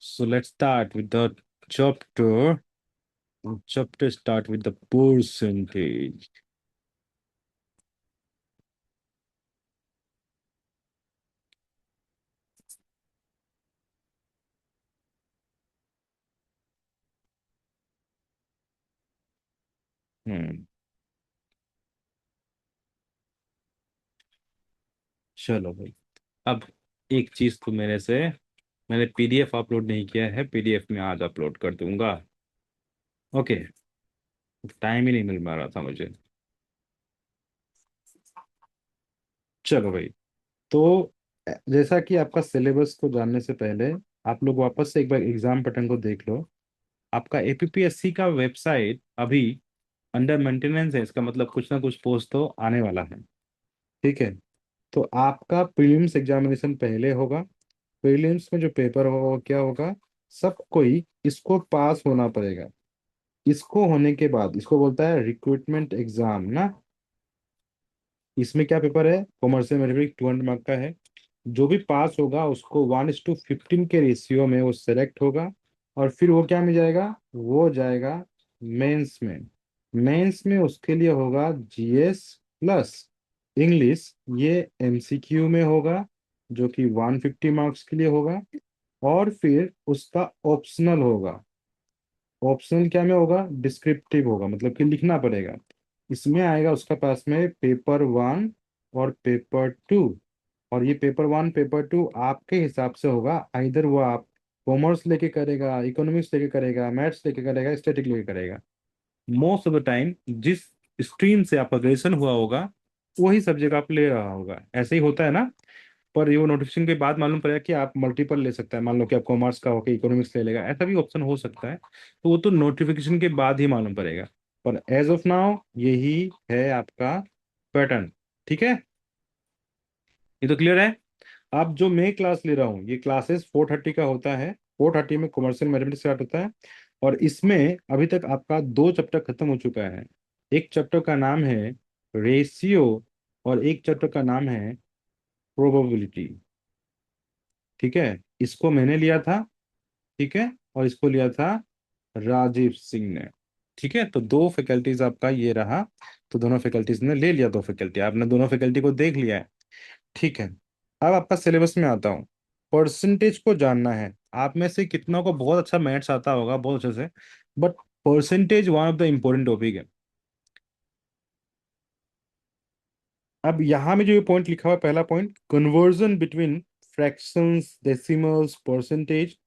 So let's start with the chapter. Chapter start with the percentage. हम्म चलो भाई। अब एक चीज तो मैंने पीडीएफ अपलोड नहीं किया है, पीडीएफ में आज अपलोड कर दूंगा। ओके। टाइम ही नहीं मिल पा रहा था मुझे। चलो भाई। तो जैसा कि आपका सिलेबस को जानने से पहले आप लोग वापस से एक बार एग्जाम पैटर्न को देख लो। आपका एपीपीएससी का वेबसाइट अभी अंडर मेंटेनेंस है, इसका मतलब कुछ ना कुछ पोस्ट तो आने वाला है। ठीक है। तो आपका प्रीलिम्स एग्जामिनेशन पहले होगा। प्रीलिम्स में जो पेपर होगा वो क्या होगा, सब कोई इसको पास होना पड़ेगा। इसको होने के बाद इसको बोलता है रिक्रूटमेंट एग्जाम ना। इसमें क्या पेपर है, कॉमर्शियल मैथमेटिक्स 200 मार्क का है। जो भी पास होगा उसको 1:15 के रेशियो में वो सेलेक्ट होगा। और फिर वो क्या में जाएगा, वो जाएगा मेंस में। मेंस में उसके लिए होगा जीएस प्लस इंग्लिश। ये एमसीक्यू में होगा, जो कि 150 मार्क्स के लिए होगा। और फिर उसका ऑप्शनल होगा। ऑप्शनल क्या में होगा, डिस्क्रिप्टिव होगा, मतलब कि लिखना पड़ेगा। इसमें आएगा उसका पास में पेपर 1 और पेपर 2। और ये पेपर 1 पेपर 2 आपके हिसाब से होगा, इधर वो आप कॉमर्स लेके करेगा, इकोनॉमिक्स लेके करेगा, मैथ्स लेके करेगा, स्टैटिक लेके करेगा। मोस्ट ऑफ द टाइम जिस स्ट्रीम से आपका ग्रेजुएशन हुआ होगा वही सब्जेक्ट आप ले रहा होगा, ऐसे ही होता है ना। पर ये वो नोटिफिकेशन के बाद मालूम पड़ेगा कि आप मल्टीपल ले सकता है, मान लो कि आप कॉमर्स का होकर इकोनॉमिक्स ले लेगा, ऐसा भी ऑप्शन हो सकता है। तो वो तो नोटिफिकेशन के बाद ही मालूम पड़ेगा। पर एज ऑफ नाउ यही है आपका पैटर्न। ठीक है। ये तो क्लियर है। अब जो मैं क्लास ले रहा हूँ ये क्लासेस 4:30 का होता है। 4:30 में कॉमर्शियल मैथमेटिक्स स्टार्ट होता है। और इसमें अभी तक आपका 2 चैप्टर खत्म हो चुका है। एक चैप्टर का नाम है रेशियो और एक चैप्टर का नाम है प्रोबेबिलिटी। ठीक है। इसको मैंने लिया था। ठीक है। और इसको लिया था राजीव सिंह ने। ठीक है। तो दो फैकल्टीज आपका ये रहा। तो दोनों फैकल्टीज ने ले लिया, दो फैकल्टी आपने दोनों फैकल्टी को देख लिया है। ठीक है। अब आपका सिलेबस में आता हूँ। परसेंटेज को जानना है। आप में से कितनों को बहुत अच्छा मैथ्स आता होगा, बहुत अच्छे से। But percentage one of the important topic है। अब यहाँ में जो ये पॉइंट लिखा हुआ है, पहला point conversion between fractions, decimals, percentage,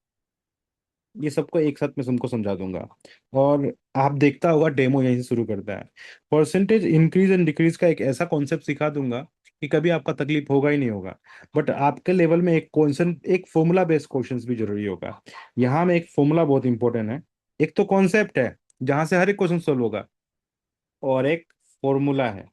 ये सबको एक साथ मैं तुमको समझा दूंगा। और आप देखता होगा डेमो यहीं से शुरू करता है। परसेंटेज इंक्रीज एंड डिक्रीज का एक ऐसा कॉन्सेप्ट सिखा दूंगा कि कभी आपका तकलीफ होगा ही नहीं होगा। बट आपके लेवल में एक क्वेश्चन, एक फॉर्मूला बेस्ड क्वेश्चंस भी जरूरी होगा। यहाँ में एक फॉर्मूला बहुत इंपॉर्टेंट है। एक तो कॉन्सेप्ट है जहां से हर एक क्वेश्चन सोल्व होगा, और एक फॉर्मूला है।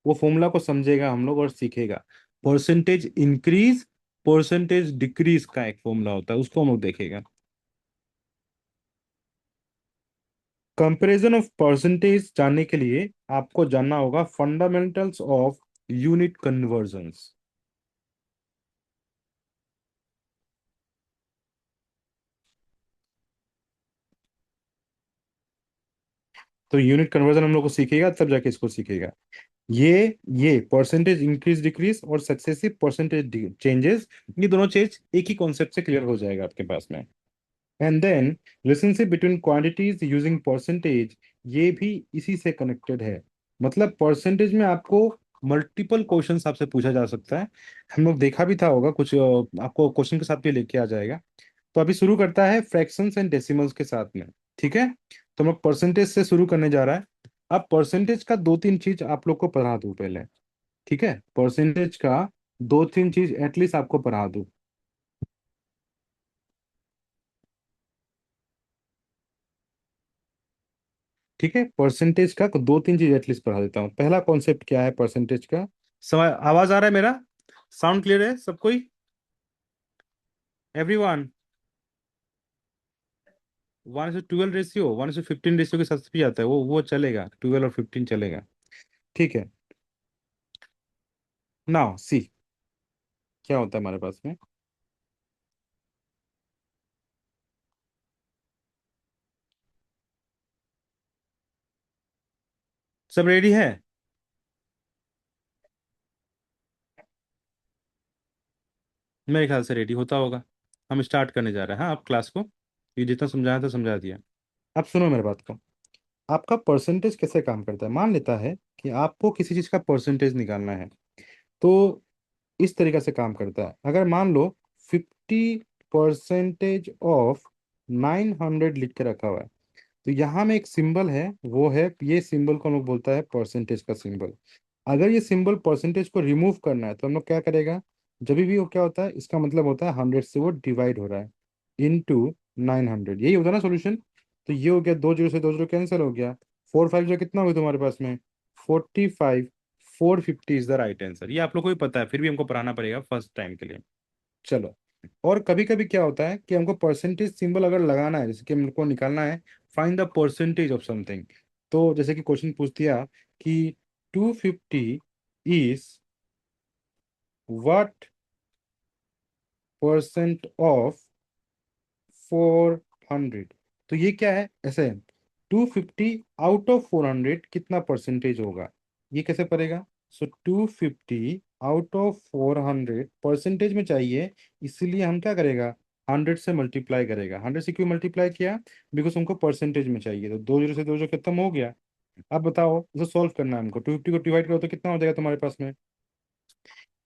वो फॉर्मूला को समझेगा हम लोग और सीखेगा। परसेंटेज इंक्रीज, परसेंटेज डिक्रीज का एक फॉर्मूला होता है, उसको हम लोग देखेगा। कंपैरिजन ऑफ परसेंटेज जानने के लिए आपको जानना होगा फंडामेंटल्स ऑफ यूनिट कन्वर्जंस। तो यूनिट कन्वर्जन हम लोग को सीखेगा तब जाके इसको सीखेगा। ये परसेंटेज इंक्रीज डिक्रीज और सक्सेसिव परसेंटेज चेंजेस, ये दोनों चीज एक ही कॉन्सेप्ट से क्लियर हो जाएगा आपके पास में। And then relationship between quantities using percentage, ये भी इसी से कनेक्टेड है। मतलब परसेंटेज में आपको मल्टीपल क्वेश्चंस आपसे पूछा जा सकता है। हम लोग देखा भी था होगा कुछ, आपको क्वेश्चन के साथ भी लेके आ जाएगा। तो अभी शुरू करता है फ्रैक्शंस एंड डेसिमल्स के साथ में। ठीक है। तो हम लोग परसेंटेज से शुरू करने जा रहा है। अब परसेंटेज का दो तीन चीज आप लोग को पढ़ा दूं पहले। ठीक है। परसेंटेज का दो तीन चीज एटलीस्ट आपको पढ़ा दूं। ठीक है। परसेंटेज का दो तीन चीज एटलीस्ट पढ़ा देता हूँ। पहला कॉन्सेप्ट क्या है परसेंटेज का। समय आवाज आ रहा है मेरा, साउंड क्लियर है सब कोई, एवरीवन। 1:12 रेशियो, 1:15 रेशियो के साथ भी आता है, वो चलेगा, 12 और 15 चलेगा। ठीक है। नाउ सी क्या होता है हमारे पास में। सब रेडी है? मेरे ख्याल से रेडी होता होगा। हम स्टार्ट करने जा रहे हैं, हाँ, आप क्लास को, ये जितना समझाया था समझा दिया। अब सुनो मेरे बात को। आपका परसेंटेज कैसे काम करता है, मान लेता है कि आपको किसी चीज का परसेंटेज निकालना है, तो इस तरीके से काम करता है। अगर मान लो 50% ऑफ 900 लिख के रखा हुआ है, तो यहाँ में एक सिंबल है, वो है, ये सिंबल को हम लोग बोलता है परसेंटेज का सिंबल। अगर ये सिंबल परसेंटेज को रिमूव करना है तो हम लोग क्या करेगा, जब भी वो क्या होता है, इसका मतलब होता है 100 से वो डिवाइड हो रहा है इनटू 900, यही होता है ना सोल्यूशन। तो ये हो गया, दो जीरो से दो जीरो कैंसिल हो गया, फोर फाइव जो कितना हुआ तुम्हारे पास में, 45, 450 इज द राइट आंसर। ये आप लोग को भी पता है, फिर भी हमको पढ़ाना पड़ेगा फर्स्ट टाइम के लिए। चलो, और कभी कभी क्या होता है कि हमको परसेंटेज सिंबल अगर लगाना है, जैसे कि हमको निकालना है find the percentage of something, तो जैसे कि क्वेश्चन पूछ दिया कि 250 इज व्हाट परसेंट ऑफ 400, तो ये क्या है, ऐसे 250 आउट ऑफ 400 कितना परसेंटेज होगा, ये कैसे पड़ेगा। सो 250 आउट ऑफ 400 परसेंटेज में चाहिए, इसीलिए हम क्या करेगा, 100 से मल्टीप्लाई करेगा। 100 से क्यों मल्टीप्लाई किया, बिकॉज हमको परसेंटेज में चाहिए, तो दो जीरो से दो जीरो खत्म हो गया। अब बताओ, इसे सॉल्व करना है हमको, 250 को डिवाइड करो तो कितना हो जाएगा तुम्हारे पास में, ये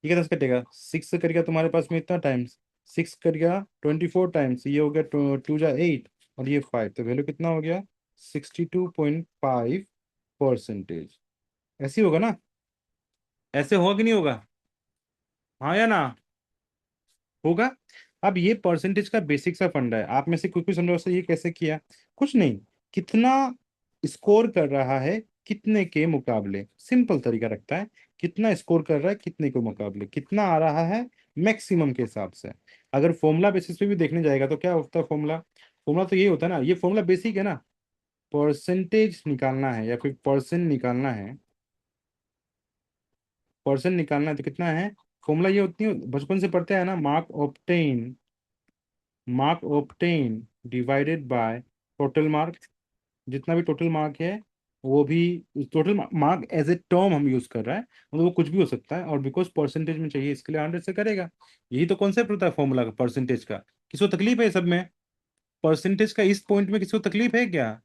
क्या 10 कटेगा, 6 से कटेगा तुम्हारे पास में इतना टाइम्स, 6 कटेगा 24 टाइम्स, ये हो गया 2 जा 8, और ये 5, तो वैल्यू कितना हो गया, 62.5%। ऐसे ही होगा ना, ऐसे होगा कि नहीं होगा, हाँ या ना, होगा। अब ये परसेंटेज का बेसिक सा फंडा है, आप में से कुछ भी समझो से ये कैसे किया, कुछ नहीं, कितना स्कोर कर रहा है कितने के मुकाबले, सिंपल तरीका रखता है, कितना स्कोर कर रहा है कितने के मुकाबले, कितना आ रहा है मैक्सिमम के हिसाब से। अगर फॉर्मूला बेसिस पे भी देखने जाएगा तो क्या होता है फॉर्मूला, फॉर्मूला तो ये होता है ना, ये फॉर्मूला बेसिक है ना, परसेंटेज निकालना है या फिर परसेंट निकालना है, परसेंट निकालना है तो कितना है, फॉर्मूला ये होती है, बचपन से पढ़ते हैं ना, mark obtain divided by total mark, जितना भी टोटल मार्क है, वो भी total mark as a term हम यूज कर रहा है, मतलब वो कुछ भी हो सकता है, और बिकॉज परसेंटेज में चाहिए इसके लिए 100 से करेगा। यही तो कॉन्सेप्ट होता है फॉर्मूला का, परसेंटेज का। किसी को तकलीफ है सब में, परसेंटेज का इस पॉइंट में किसी को तकलीफ है क्या,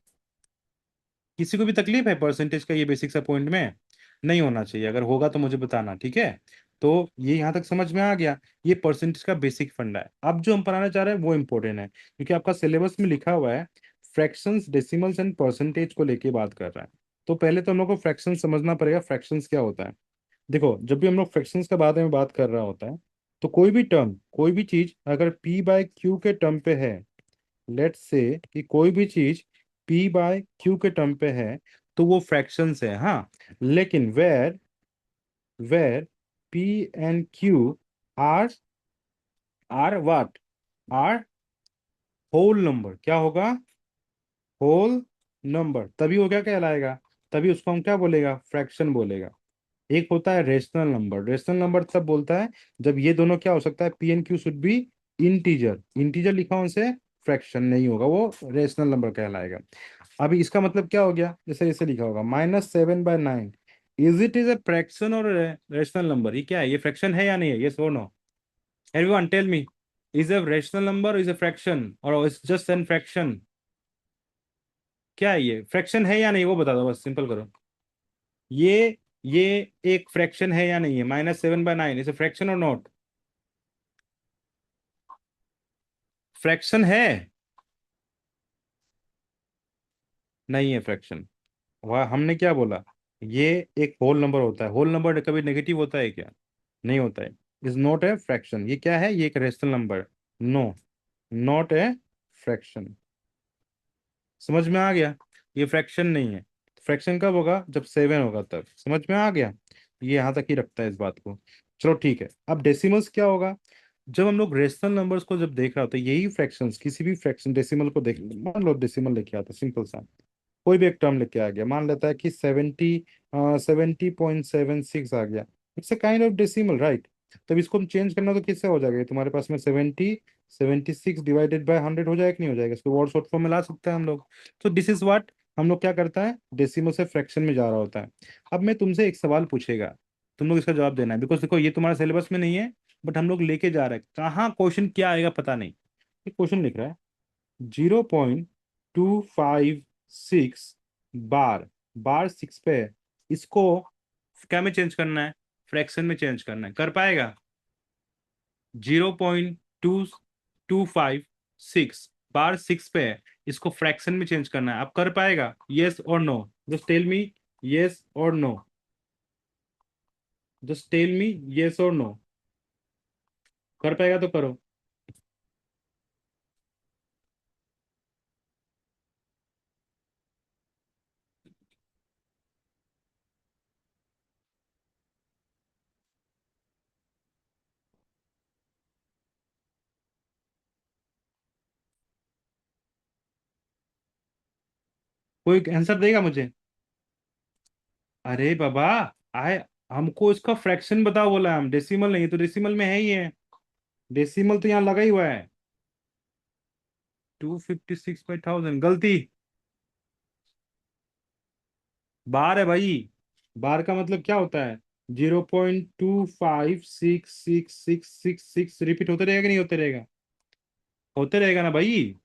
किसी को भी तकलीफ है परसेंटेज का ये बेसिक सा पॉइंट में, नहीं होना चाहिए, अगर होगा तो मुझे बताना, ठीक है। तो ये यहाँ तक समझ में आ गया, ये परसेंटेज का बेसिक फंडा है। अब जो हम पढ़ाना चाह रहे हैं वो इंपॉर्टेंट है, क्योंकि आपका सिलेबस में लिखा हुआ है फ्रैक्शंस, डेसिमल्स एंड परसेंटेज को लेके बात कर रहा है। तो पहले तो हम लोग को फ्रैक्शन समझना पड़ेगा, फ्रैक्शंस क्या होता है। देखो, जब भी हम लोग फ्रैक्शंस के बारे में बात कर रहा होता है, तो कोई भी टर्म, कोई भी चीज अगर पी बाय क्यू के टर्म पे है, लेट्स से कि कोई भी चीज p बाय q के टर्म पे है, तो वो फ्रैक्शंस है, हाँ। लेकिन where where p and q are are what, are whole number, क्या होगा, होल नंबर, तभी वो क्या कहलाएगा, तभी उसको हम क्या बोलेगा, फ्रैक्शन बोलेगा। एक होता है रेशनल नंबर, रेशनल नंबर तब बोलता है जब ये दोनों क्या हो सकता है, P and Q should be integer, integer लिखा हो उनसे फ्रैक्शन नहीं होगा, वो रेशनल नंबर कहलाएगा। अभी इसका मतलब क्या हो गया, जैसे जैसे लिखा होगा -7/9, इज ए फ्रैक्शन और रेशनल नंबर, ये क्या है, ये फ्रैक्शन है या नहीं है, ये so no, everyone tell me, is a rational number, is a fraction, और इज जस्ट एन फ्रैक्शन, क्या है ये, फ्रैक्शन है या नहीं वो बता दो, बस सिंपल करो। ये ये एक फ्रैक्शन है या नहीं है, -7/9 इज ए फ्रैक्शन और नॉट, फ्रैक्शन है, नहीं है फ्रैक्शन। वह हमने क्या बोला, ये एक होल नंबर होता है, होल नंबर कभी नेगेटिव होता है क्या, नहीं होता है, इज नॉट ए फ्रैक्शन, ये क्या है, ये एक rational number, no, not a fraction, समझ में आ गया, ये फ्रैक्शन नहीं है। फ्रैक्शन कब होगा, जब 7 होगा तब, समझ में आ गया, ये यहाँ तक ही रखता है इस बात को। चलो ठीक है, अब डेसिमल्स क्या होगा, जब हम लोग रेशनल नंबर्स को जब देख रहा होता है, यही फ्रैक्शंस, किसी भी फ्रैक्शन डेसिमल को देख, मान लो डेसिमल लेके आता, सिंपल सा कोई भी एक टर्म लेके आ गया, मान लेता है कि 70.76 आ गया, it's a kind of decimal, right. तब इसको हम चेंज करना तो किससे हो जाएगा, ये तुम्हारे पास में 76 डिवाइडेड बाय 100 हो जाएगा कि नहीं हो जाएगा, इसको वर्ड शॉर्ट फॉर्म में ला सकते हैं हम लोग। तो दिस इज व्हाट हम लोग क्या करता है, डेसिमल से फ्रैक्शन में जा रहा होता है। अब मैं तुमसे एक सवाल पूछेगा, तुम लोग इसका जवाब देना है, बिकॉज देखो ये तुम्हारे सिलेबस में नहीं है, बट हम लोग लेके जा रहे हैं, कहाँ क्वेश्चन क्या आएगा पता नहीं। एक क्वेश्चन लिख रहा है 0.256 बार, बार सिक्स पे है, इसको क्या में चेंज करना है, फ्रैक्शन में चेंज करना है, कर पाएगा? 0.2256 बार सिक्स पे है, इसको फ्रैक्शन में चेंज करना है, आप कर पाएगा? यस और no, just tell me, yes और no, just tell me yes और नो। कर पाएगा तो करो। कोई आंसर देगा मुझे? अरे बाबा, आए, हमको इसका फ्रैक्शन बताओ बोला है, हम डेसिमल नहीं, तो डेसिमल में है ही है, डेसिमल तो यहाँ लगा ही हुआ है। 256/1000 गलती, बार है भाई। बार का मतलब क्या होता है? 0.2566666 रिपीट होते रहेगा कि नहीं होते रहेगा? होते रहेगा ना भाई।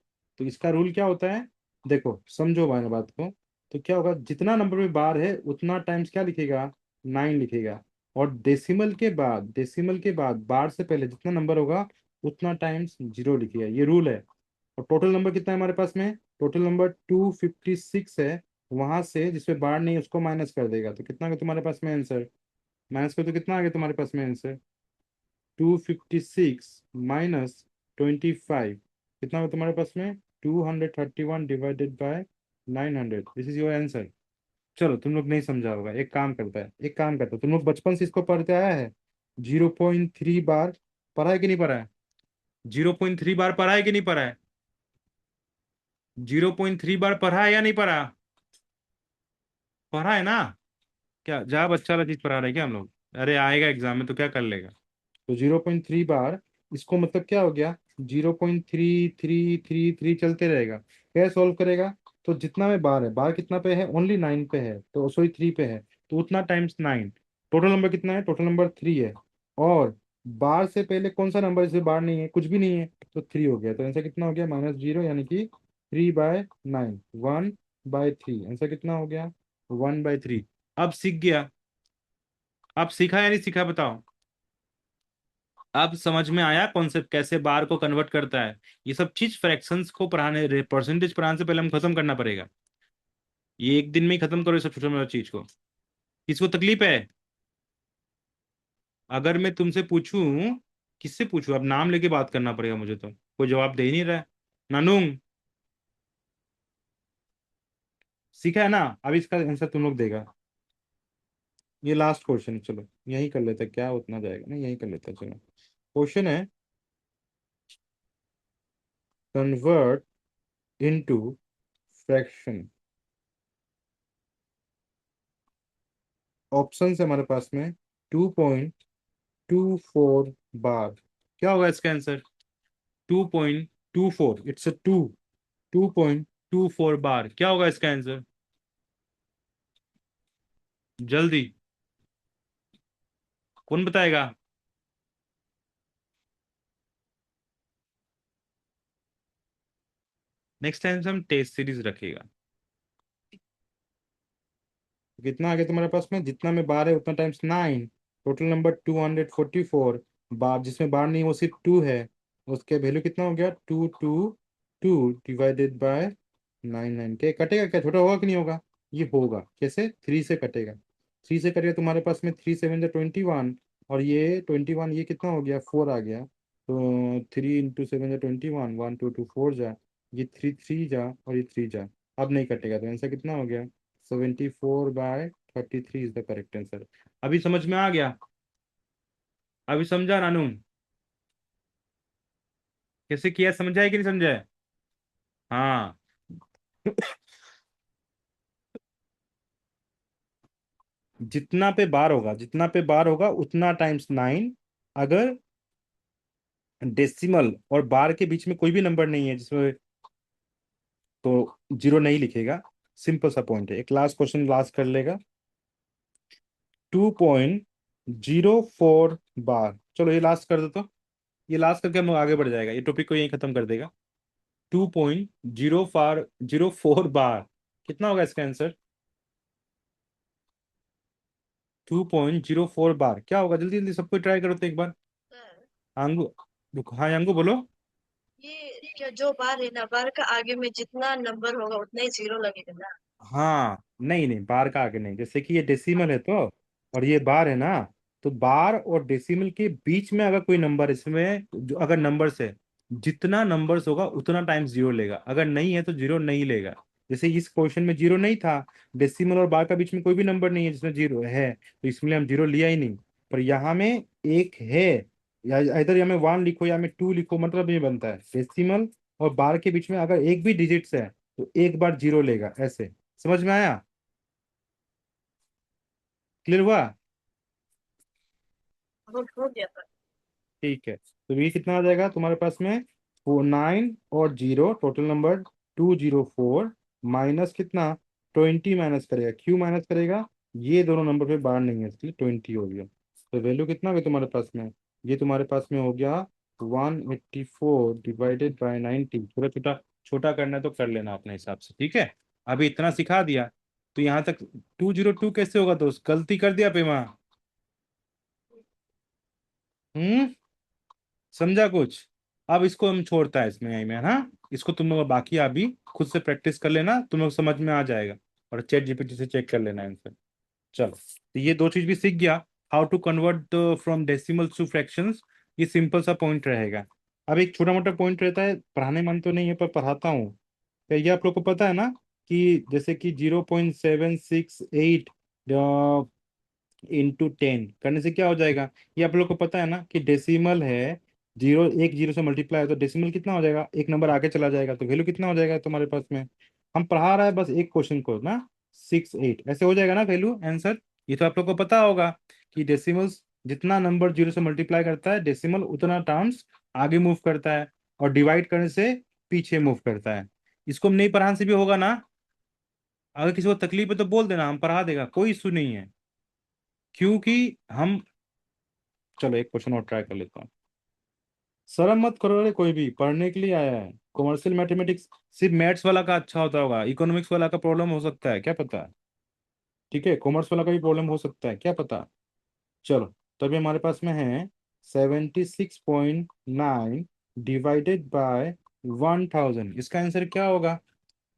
तो इसका रूल क्या होता है, देखो समझो भाई बात को। तो क्या होगा, जितना नंबर में बार है उतना टाइम्स क्या लिखेगा, 9 लिखेगा। और डेसिमल के बाद, डेसिमल के बाद बार से पहले जितना नंबर होगा उतना टाइम्स 0 लिखेगा, ये रूल है। और टोटल नंबर कितना है हमारे पास में, टोटल नंबर 256 है, वहां से जिसमें बार नहीं है उसको माइनस कर देगा, तो कितना आ गया तुम्हारे पास में आंसर, माइनस कर तो कितना आ गया तुम्हारे पास में आंसर, 256 - 25, कितना हो तुम्हारे पास में, 231 divided by 900, this is your answer. चलो तुम लोग नहीं समझा होगा, एक काम करता है, एक काम करता है, तुम लोग बचपन से इसको पढ़ते आया है, 0.3 बार पढ़ा है कि नहीं पढ़ा है? 0.3 बार पढ़ा है कि नहीं पढ़ा है? 0.3 बार पढ़ा है या नहीं पढ़ा? पढ़ा है ना? क्या जहाँ बच्चा वाला चीज पढ़ा रहे हैं क्या हम लोग? अरे आएगा एग्जाम में तो क्या कर लेगा। तो 0.3 बार, इसको मतलब क्या हो गया, 0.3333 चलते रहेगा। कैसे सॉल्व करेगा, तो जितना में बार है, बार कितना पे है, ओनली 9 पे है, तो सॉरी 3 पे है, तो उतना टाइम्स 9। टोटल नंबर कितना है, टोटल नंबर 3 है। और बार से पहले कौन सा नंबर, इसमें बार नहीं है, कुछ भी नहीं है, तो 3 हो गया, तो आंसर कितना हो गया, -0, यानी कि 3/9, 1/3, आंसर कितना हो गया, 1/3। अब सीख गया? अब सीखा या नहीं सीखा बताओ? अब समझ में आया कॉन्सेप्ट कैसे बार को कन्वर्ट करता है? ये सब चीज फ्रैक्शंस को पढ़ाने, परसेंटेज पढ़ाने से पहले हम खत्म करना पड़ेगा। ये एक दिन में ही खत्म करो ये सब छोटा मोटा चीज को। किसको तकलीफ है? अगर मैं तुमसे पूछूं, किससे पूछूं, अब नाम लेके बात करना पड़ेगा मुझे, तो कोई जवाब दे ही नहीं रहा है। नानुंग, सीखा है ना? अब इसका आंसर तुम लोग देगा। ये लास्ट क्वेश्चन है, चलो यही कर लेते हैं, क्या उतना जाएगा ना, यही कर लेते हैं, चलो। क्वेश्चन है, कन्वर्ट इनटू फ्रैक्शन। ऑप्शन है हमारे पास में, 2.24 बार, क्या होगा इसका आंसर, 2.24, इट्स अ 2.24 बार, क्या होगा इसका आंसर, जल्दी, कौन बताएगा? नेक्स्ट टाइम से हम टेस्ट सीरीज रखेगा। कितना आ गया तुम्हारे पास में, जितना में बार है उतना टाइम्स 9, टोटल नंबर 244 बार, जिसमें बार नहीं वो सिर्फ 2 है, उसके वैल्यू कितना हो गया, 222 डिवाइडेड बाय 99 के, कटेगा क्या, छोटा होगा कि नहीं होगा, ये होगा, कैसे, 3 से कटेगा, 3 से कटेगा तुम्हारे पास में, 3 7 21, और ये 21, ये कितना हो गया, 4 आ गया, तो 3 × 7 = 21, 1 2 2 4 जा, ये 3 3 जा, और ये 3 जा, अब नहीं कटेगा, तो आंसर कितना हो गया, 74/33 इज द करेक्ट आंसर। अभी समझ में आ गया? अभी समझा नानू? कैसे किया, समझा है कि नहीं समझा है? हाँ। जितना पे बार होगा, जितना पे बार होगा उतना टाइम्स 9, अगर डेसिमल और बार के बीच में कोई भी नंबर नहीं है जिसमें, तो 0 नहीं लिखेगा। सिंपल सा पॉइंट है, एक लास्ट क्वेश्चन लास्ट कर लेगा। 2.04 बार, चलो ये लास्ट कर दो तो, ये लास्ट करके हम लोग आगे बढ़ जाएगा, ये टॉपिक को यहीं खत्म कर देगा। 2.04 कितना होगा इसका आंसर? 2.04 क्या होगा? जल्दी जल्दी सबको ट्राई करो तो एक बार। सर, आंगू, हाँ आंगू बोलो। ये क्या जो बार है ना, बार का आगे में जितना नंबर होगा उतना ही जीरो लगेगा ना। हाँ नहीं नहीं, बार का आगे नहीं, जैसे कि ये डेसिमल है तो, और ये बार है ना, तो बार और डेसिमल के बीच में अगर कोई नंबर इसमें जो अगर नंबर्स है, जितना नंबर्स होगा उतना टाइम्स जीरो लेगा, अगर नहीं है तो जीरो नहीं लेगा। जैसे इस क्वेश्चन में जीरो नहीं था, डेसिमल और बार का बीच में कोई भी नंबर नहीं है जिसमें जीरो है, तो इसलिए हम जीरो लिया ही नहीं। पर यहाँ में एक है, या इधर या में वन लिखो या में टू लिखो, मतलब ये बनता है डेसिमल और बार के बीच में अगर एक भी डिजिट्स है तो एक बार जीरो लेगा, ऐसे। समझ में आया? क्लियर हुआ? हो गया सर। ठीक है, तो ये कितना आ जाएगा तुम्हारे पास में? 9 और जीरो टोटल नंबर 204, माइनस कितना? 20 माइनस करेगा, क्यों माइनस करेगा? ये दोनों नंबर पे बार नहीं है इसलिए 20 हो गया। तो वैल्यू कितना हो गया तुम्हारे पास में? ये तुम्हारे पास में हो गया 184 डिवाइडेड बाई 90। छोटा छोटा छोटा करना है तो कर लेना अपने हिसाब से, ठीक है। अभी इतना सिखा दिया, तो यहाँ तक 202 कैसे होगा दोस्त? गलती कर दिया पेमा? हम्म, समझा कुछ? अब इसको हम छोड़ता है इसमें, यही में हाँ, इसको तुम लोग बाकी अभी खुद से प्रैक्टिस कर लेना, तुम लोग समझ में आ जाएगा। और चैट जीपीटी से चेक कर लेना आंसर। चलो, तो ये दो चीज भी सीख गया, how to convert from decimals to fractions. ये सिंपल सा पॉइंट रहेगा। अब एक छोटा मोटा पॉइंट रहता है, पढ़ाने मन तो नहीं है पर पढ़ाता हूँ। तो ये आप लोग को पता है ना, कि जैसे कि 0.768 इंटू 10 करने से क्या हो जाएगा? ये आप लोग को पता है ना कि डेसिमल है, जीरो एक जीरो से मल्टीप्लाई है तो डेसिमल कितना हो जाएगा? एक नंबर आगे चला जाएगा तो वैल्यू कितना हो जाएगा तुम्हारे पास में? हम पढ़ा रहा है बस एक क्वेश्चन को ना, 6 8 ऐसे हो जाएगा ना वैल्यू आंसर। ये तो आप लोग को पता होगा कि डेसिमल्स, जितना नंबर जीरो से मल्टीप्लाई करता है डेसिमल उतना टर्म्स आगे मूव करता है, और डिवाइड करने से पीछे मूव करता है। इसको हम नहीं पढ़ाने से भी होगा ना? अगर किसी को तकलीफ है तो बोल देना, हम पढ़ा देगा, कोई इशू नहीं है। क्योंकि हम, चलो एक क्वेश्चन और ट्राई कर लेता हूँ। शर्म मत करो रे, कोई भी पढ़ने के लिए आया है। कॉमर्शियल मैथमेटिक्स सिर्फ मैथ्स वाला का अच्छा होता होगा, इकोनॉमिक्स वाला का प्रॉब्लम हो सकता है, क्या पता। ठीक है, कॉमर्स वाला का भी प्रॉब्लम हो सकता है, क्या पता। चलो, तभी हमारे पास में है 76.9 डिवाइडेड बाय 1000, इसका आंसर क्या होगा?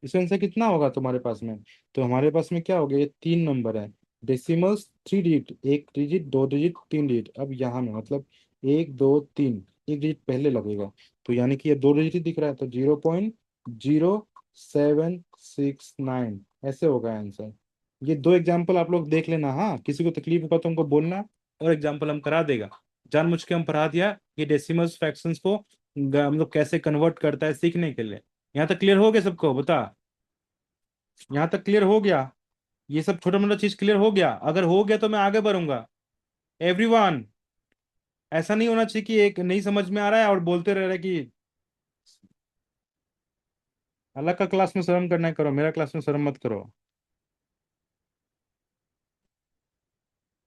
इसका आंसर कितना होगा तुम्हारे पास में? तो हमारे पास में क्या हो गया, ये तीन नंबर है, डेसिमल्स 3 डिजिट, एक डिजिट, दो डिजिट, तीन डिजिट। अब यहाँ में मतलब एक दो तीन, एक डिजिट पहले लगेगा, तो यानी कि ये दो डिजिट ही दिख रहा है, तो 0.0769 ऐसे होगा आंसर। ये दो एग्जाम्पल आप लोग देख लेना, हाँ किसी को तकलीफ होगा तो हमको बोलना, और एग्जाम्पल हम करा देगा। जानबूझ के हम पढ़ा दिया ये डेसिमल्स फ्रैक्शंस को, हम लोग कैसे कन्वर्ट करता है सीखने के लिए। यहाँ तक क्लियर हो गया सबको? बता, यहाँ तक क्लियर हो गया? ये सब छोटा मोटा चीज क्लियर हो गया? अगर हो गया तो मैं आगे बढ़ूंगा। एवरीवन, ऐसा नहीं होना चाहिए कि एक नहीं समझ में आ रहा है और बोलते रह रहे कि अलग का क्लास में शर्म करना है करो, मेरा क्लास में शर्म मत करो।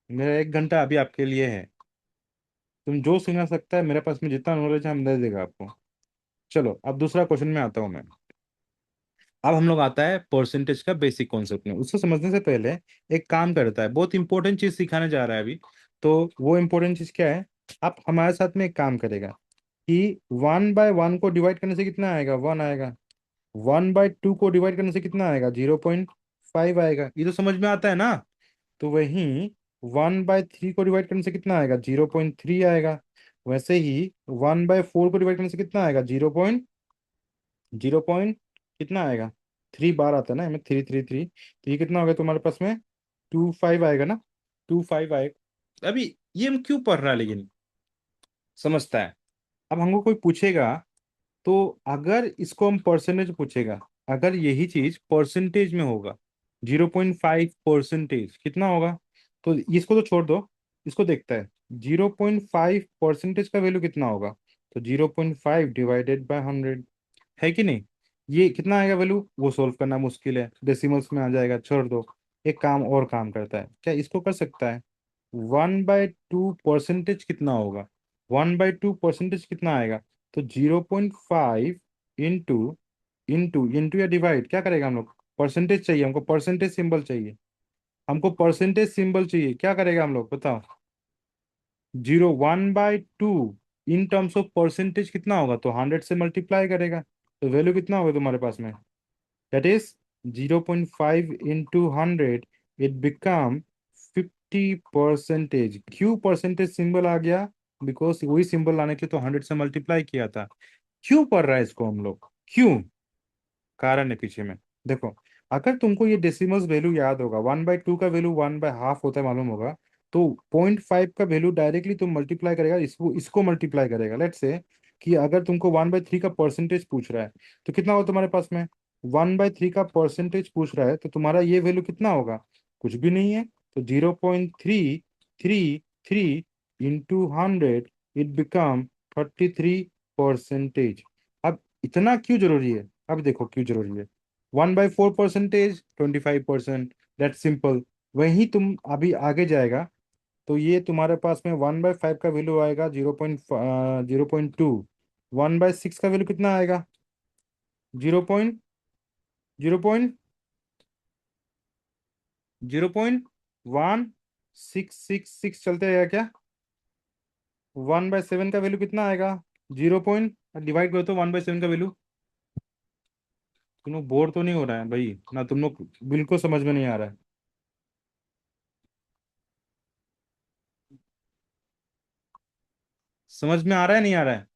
मेरा 1 घंटा अभी आपके लिए है, तुम जो सुना सकता है, मेरे पास में जितना नॉलेज है हम दे देगा आपको। चलो, अब दूसरा क्वेश्चन में आता हूँ मैं। अब हम लोग आता है परसेंटेज का बेसिक कॉन्सेप्ट में, उसको समझने से पहले एक काम करता है, बहुत इंपॉर्टेंट चीज सिखाने जा रहा है अभी। तो वो इंपॉर्टेंट चीज क्या है? आप हमारे साथ में एक काम करेगा कि 1/1 को डिवाइड करने से कितना आएगा? 1 आएगा। 1/2 को डिवाइड करने से कितना आएगा? 0.5 आएगा, ये तो समझ में आता है ना? तो वहीं 1/3 को डिवाइड करने से कितना आएगा? 0.3 आएगा। वैसे ही 1/4 को डिवाइड करने से कितना आएगा? जीरो पॉइंट कितना आएगा? 3 बार आता है ना, हमें 3 3 3, तो ये कितना हो गया तुम्हारे पास में? 2 5 आएगा ना? 2 5 आएगा। अभी ये हम क्यों पढ़ रहा है लेकिन, समझता है? अब हमको कोई पूछेगा, तो अगर इसको हम परसेंटेज पूछेगा, अगर यही चीज परसेंटेज में होगा, 0.5 परसेंटेज कितना होगा? तो इसको तो छोड़ दो, इसको देखता है, 0.5 परसेंटेज का वैल्यू कितना होगा? तो 0.5 डिवाइडेड बाय 100, है कि नहीं? ये कितना आएगा वैल्यू, वो सोल्व करना मुश्किल है, डेसिमल्स में आ जाएगा, छोड़ दो। एक काम और काम करता है, क्या इसको कर सकता है? 1/2 परसेंटेज कितना होगा? 1/2 परसेंटेज कितना आएगा? तो 0.5 इंटू इंटू इंटू या डिवाइड, क्या करेगा हम लोग? परसेंटेज चाहिए हमको, परसेंटेज सिंबल चाहिए, हमको परसेंटेज सिंबल चाहिए, क्या करेगा हम लोग बताओ? 1/2 इन टर्म्स ऑफ परसेंटेज कितना होगा? तो 100 से मल्टीप्लाई करेगा, तो वैल्यू कितना होगा तुम्हारे पास में? That is 0.5 into 100, it become 50%। क्यों परसेंटेज सिंबल आ गया? बिकॉज वही सिंबल लाने के लिए तो 100 से मल्टीप्लाई किया था। क्यों पढ़ रहा है इसको हम लोग, क्यों? कारण है पीछे में। देखो, अगर तुमको ये डेसिमल्स वैल्यू याद होगा, 1/2 का वैल्यू 1/2 होता है मालूम होगा, तो 0.5 का वैल्यू डायरेक्टली तुम मल्टीप्लाई करेगा, इसको इसको मल्टीप्लाई करेगा। लेट्स से कि अगर तुमको 1/3 का परसेंटेज पूछ रहा है, तो कितना होगा तुम्हारे पास में? 1/3 का परसेंटेज पूछ रहा है, तो तुम्हारा ये वैल्यू कितना होगा? कुछ भी नहीं है। तो 0.333 इंटू 100, इट बिकम 33%। अब इतना क्यों जरूरी है? अब देखो क्यों जरूरी है। 1/4 परसेंटेज 25%, दैट सिंपल। वहीं तुम अभी आगे जाएगा, तो ये तुम्हारे पास में 1/5 का वैल्यू आएगा 0.2। 1/6 का वैल्यू कितना आएगा? 0.0.0666 चलते रहेगा क्या? 1/7 का वैल्यू कितना आएगा? 0 पॉइंट, डिवाइड करो तो 1/7 का वैल्यू। तुम लोग बोर तो नहीं हो रहा है भाई ना? तुम लोग बिल्कुल समझ में नहीं आ रहा है? समझ में आ रहा है नहीं आ रहा है?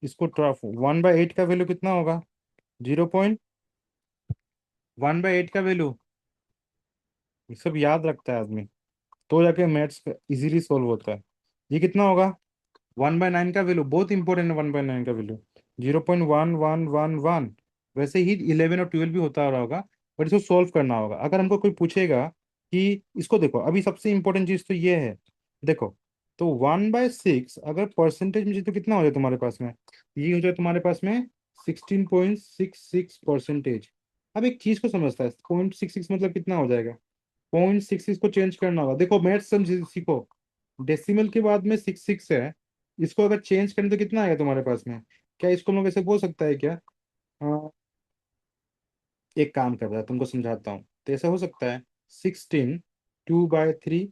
इसको ट्रफ 1/8 का वैल्यू कितना होगा? 0.1/8 का वैल्यू, ये सब याद रखता है आदमी, तो जाके मैथ्स इजीली सोल्व होता है। ये कितना होगा? 1/9 का वैल्यू बहुत इंपॉर्टेंट है, 1/9 का वैल्यू 0.1111। वैसे ही 11 और 12 भी होता रहा होगा, बट इसको सोल्व करना होगा। अगर हमको कोई पूछेगा कि इसको देखो, अभी सबसे इंपॉर्टेंट चीज तो ये है। देखो, तो 1/6 अगर परसेंटेज में तो कितना हो जाए तुम्हारे पास में? ये हो जाए तुम्हारे पास में 16.66%। अब एक चीज को समझता है, 0.66 मतलब कितना हो जाएगा? 0.66 को चेंज करना होगा। देखो मैथ्स समझ सीखो, डेसिमल के बाद में 66 है, इसको अगर चेंज करें तो कितना आएगा तुम्हारे पास में? क्या इसको हम लोग ऐसे बोल सकता है क्या? हाँ, एक काम कर रहा है, तुमको समझाता हूँ। तो ऐसा हो सकता है 16 2/3।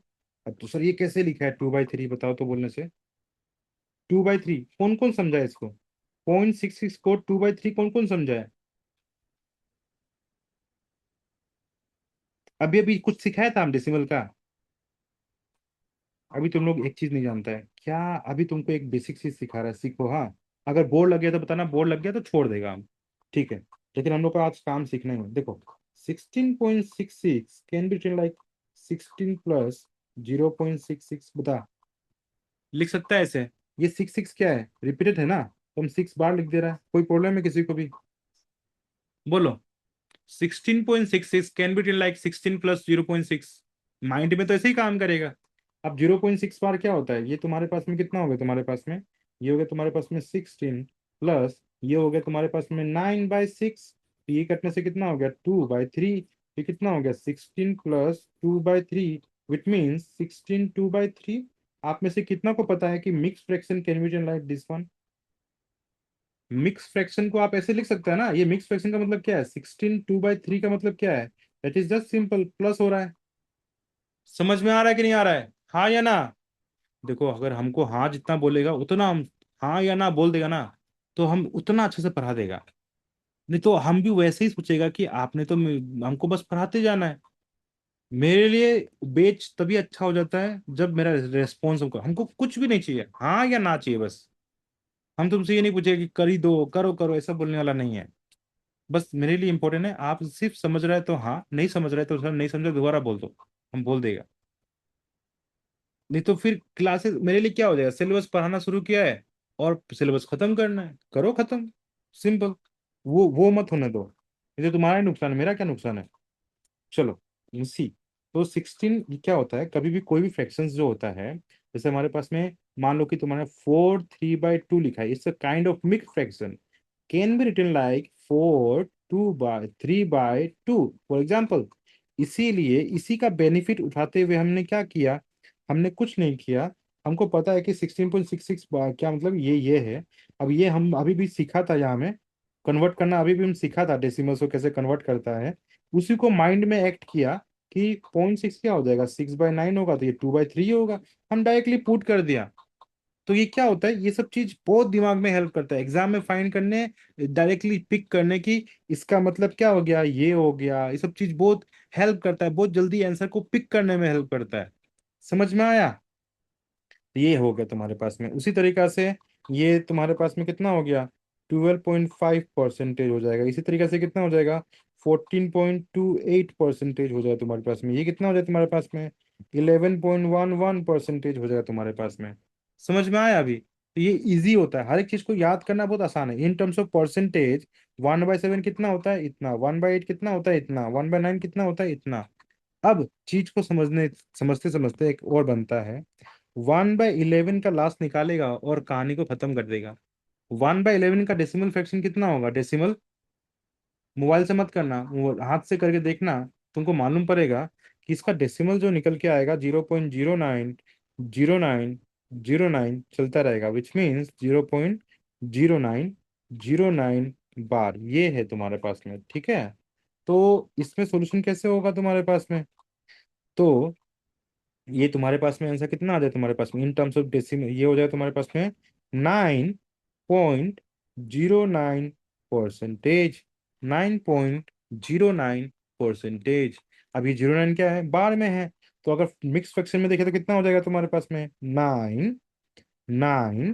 अब तो सर ये कैसे लिखा है 2/3, बताओ तो बोलने से। 2/3 कौन कौन समझा है इसको? 0.66 को 2/3 कौन कौन समझा है? अभी अभी कुछ सिखाया था हम डेसिमल का। अभी तुम लोग एक चीज नहीं जानता है क्या? अभी तुमको एक बेसिक चीज सिखा रहा है, सीखो हाँ। अगर बोर्ड लग गया तो बताना, बोर्ड लग गया तो छोड़ देगा हम, ठीक है? लेकिन हम लोग को आज काम सीखना है। देखो, 16.66 can be written like 16 plus 0.66, बता, लिख सकता है ऐसे? ये 66 क्या है, रिपीटेड है ना, तो हम 6 बार लिख दे रहा है। कोई प्रॉब्लम है किसी को भी? बोलो। 16.66 can be written like 16 + 0.6। Mind में तो ऐसे ही काम करेगा। अब 0.6 बार क्या होता है? ये तुम्हारे पास में कितना हो गया तुम्हारे पास में? ये हो गया तुम्हारे पास में 16 प्लस, ये हो गया तुम्हारे पास में 9/6। ये कटने से कितना हो गया? 2/3। ये कितना हो गया? 16 + 2/3, विच मीन्स 16 2/3। आप में से कितना को पता है कि mix fraction can be written like this one? Mix fraction को आप ऐसे लिख सकते हैं ना। ये मिक्स फ्रैक्शन का मतलब क्या है? 16 2/3 का मतलब क्या है? That is just simple, plus हो रहा है। समझ में आ रहा है कि नहीं आ रहा है, हाँ या ना? देखो, अगर हमको हाँ जितना बोलेगा उतना हम, हाँ या ना बोल देगा ना, तो हम उतना अच्छे से पढ़ा देगा। नहीं तो हम भी वैसे ही सोचेगा कि आपने तो हमको बस पढ़ाते जाना है। मेरे लिए बेच तभी अच्छा हो जाता है जब मेरा रेस्पॉन्स, हमको कुछ भी नहीं चाहिए, हाँ या ना चाहिए बस। हम तुमसे ये नहीं पूछे कि कर ही दो, करो करो, ऐसा बोलने वाला नहीं है। बस मेरे लिए इंपॉर्टेंट है, आप सिर्फ समझ रहे हैं तो हाँ, नहीं समझ रहे तो सर नहीं समझे, दोबारा बोल दो, हम बोल देगा। नहीं तो फिर क्लासेस मेरे लिए क्या हो जाएगा? सिलेबस पढ़ाना शुरू किया है और सिलेबस खत्म करना है, करो खत्म, सिंपल। वो मत होने दो। ये तो तुम्हारा ही नुकसान है, मेरा क्या नुकसान है? चलो, सी। तो 16 ये क्या होता है, कभी भी कोई भी फ्रैक्शंस जो होता है, जैसे हमारे पास में मान लो कि तुम्हारा 4 3/2 लिखा है, it's a kind of mix fraction, can be written like 4 2/3/2 for example. इसीलिए इसी का बेनिफिट उठाते हुए हमने क्या किया, हमने कुछ नहीं किया। हमको पता है कि 16.66 क्या मतलब ये है। अब ये हम अभी भी सीखा था, यहाँ में कन्वर्ट करना अभी भी हम सीखा था, डेसिमल्स को कैसे कन्वर्ट करता है, उसी को माइंड में एक्ट किया कि 0.6 क्या हो जाएगा, 6/9 होगा, तो ये 2/3 होगा। हम डायरेक्टली पुट कर दिया। तो ये क्या होता है, ये सब चीज बहुत दिमाग में हेल्प करता है एग्जाम में फाइंड करने, डायरेक्टली पिक करने की। इसका मतलब क्या हो गया, ये हो गया, ये सब चीज बहुत हेल्प करता है, बहुत जल्दी आंसर को पिक करने में हेल्प करता है। समझ में आया? ये हो गया तुम्हारे पास में। उसी तरीका से ये तुम्हारे पास में कितना हो गया, 12.5% हो जाएगा। इसी तरीके से कितना हो जाएगा, 14.28% हो जाएगा तुम्हारे पास में। ये कितना हो जाएगा तुम्हारे पास में, 11.11% हो जाएगा तुम्हारे पास में। समझ में आया अभी? तो ये इजी होता है, हर एक चीज को याद करना बहुत आसान है। इन टर्म्स ऑफ परसेंटेज, 1/7 कितना होता है, इतना। 1/8 कितना होता है, इतना। 1/9 कितना होता है, इतना। अब चीज को समझते समझते एक और बनता है, 1/11 का लास्ट निकालेगा और कहानी को खत्म कर देगा। 1/11 का डेसिमल फ्रैक्शन कितना होगा, डेसिमल मोबाइल से मत करना, वो हाथ से करके देखना, तुमको मालूम पड़ेगा कि इसका डेसिमल जो निकल के आएगा 0.090909 चलता रहेगा, विच मीन्स 0.0909 बार। ये है तुम्हारे पास में, ठीक है। तो इसमें सॉल्यूशन कैसे होगा तुम्हारे पास में, तो ये तुम्हारे पास में आंसर कितना आ जाए तुम्हारे पास में इन टर्म्स ऑफ डेसिमल, ये हो जाए तुम्हारे पास में 9.09%। 9.09%। अभी 09 क्या है, बार में है। तो अगर मिक्स फ्रैक्शन में देखे तो कितना हो जाएगा तुम्हारे पास में, 9 9।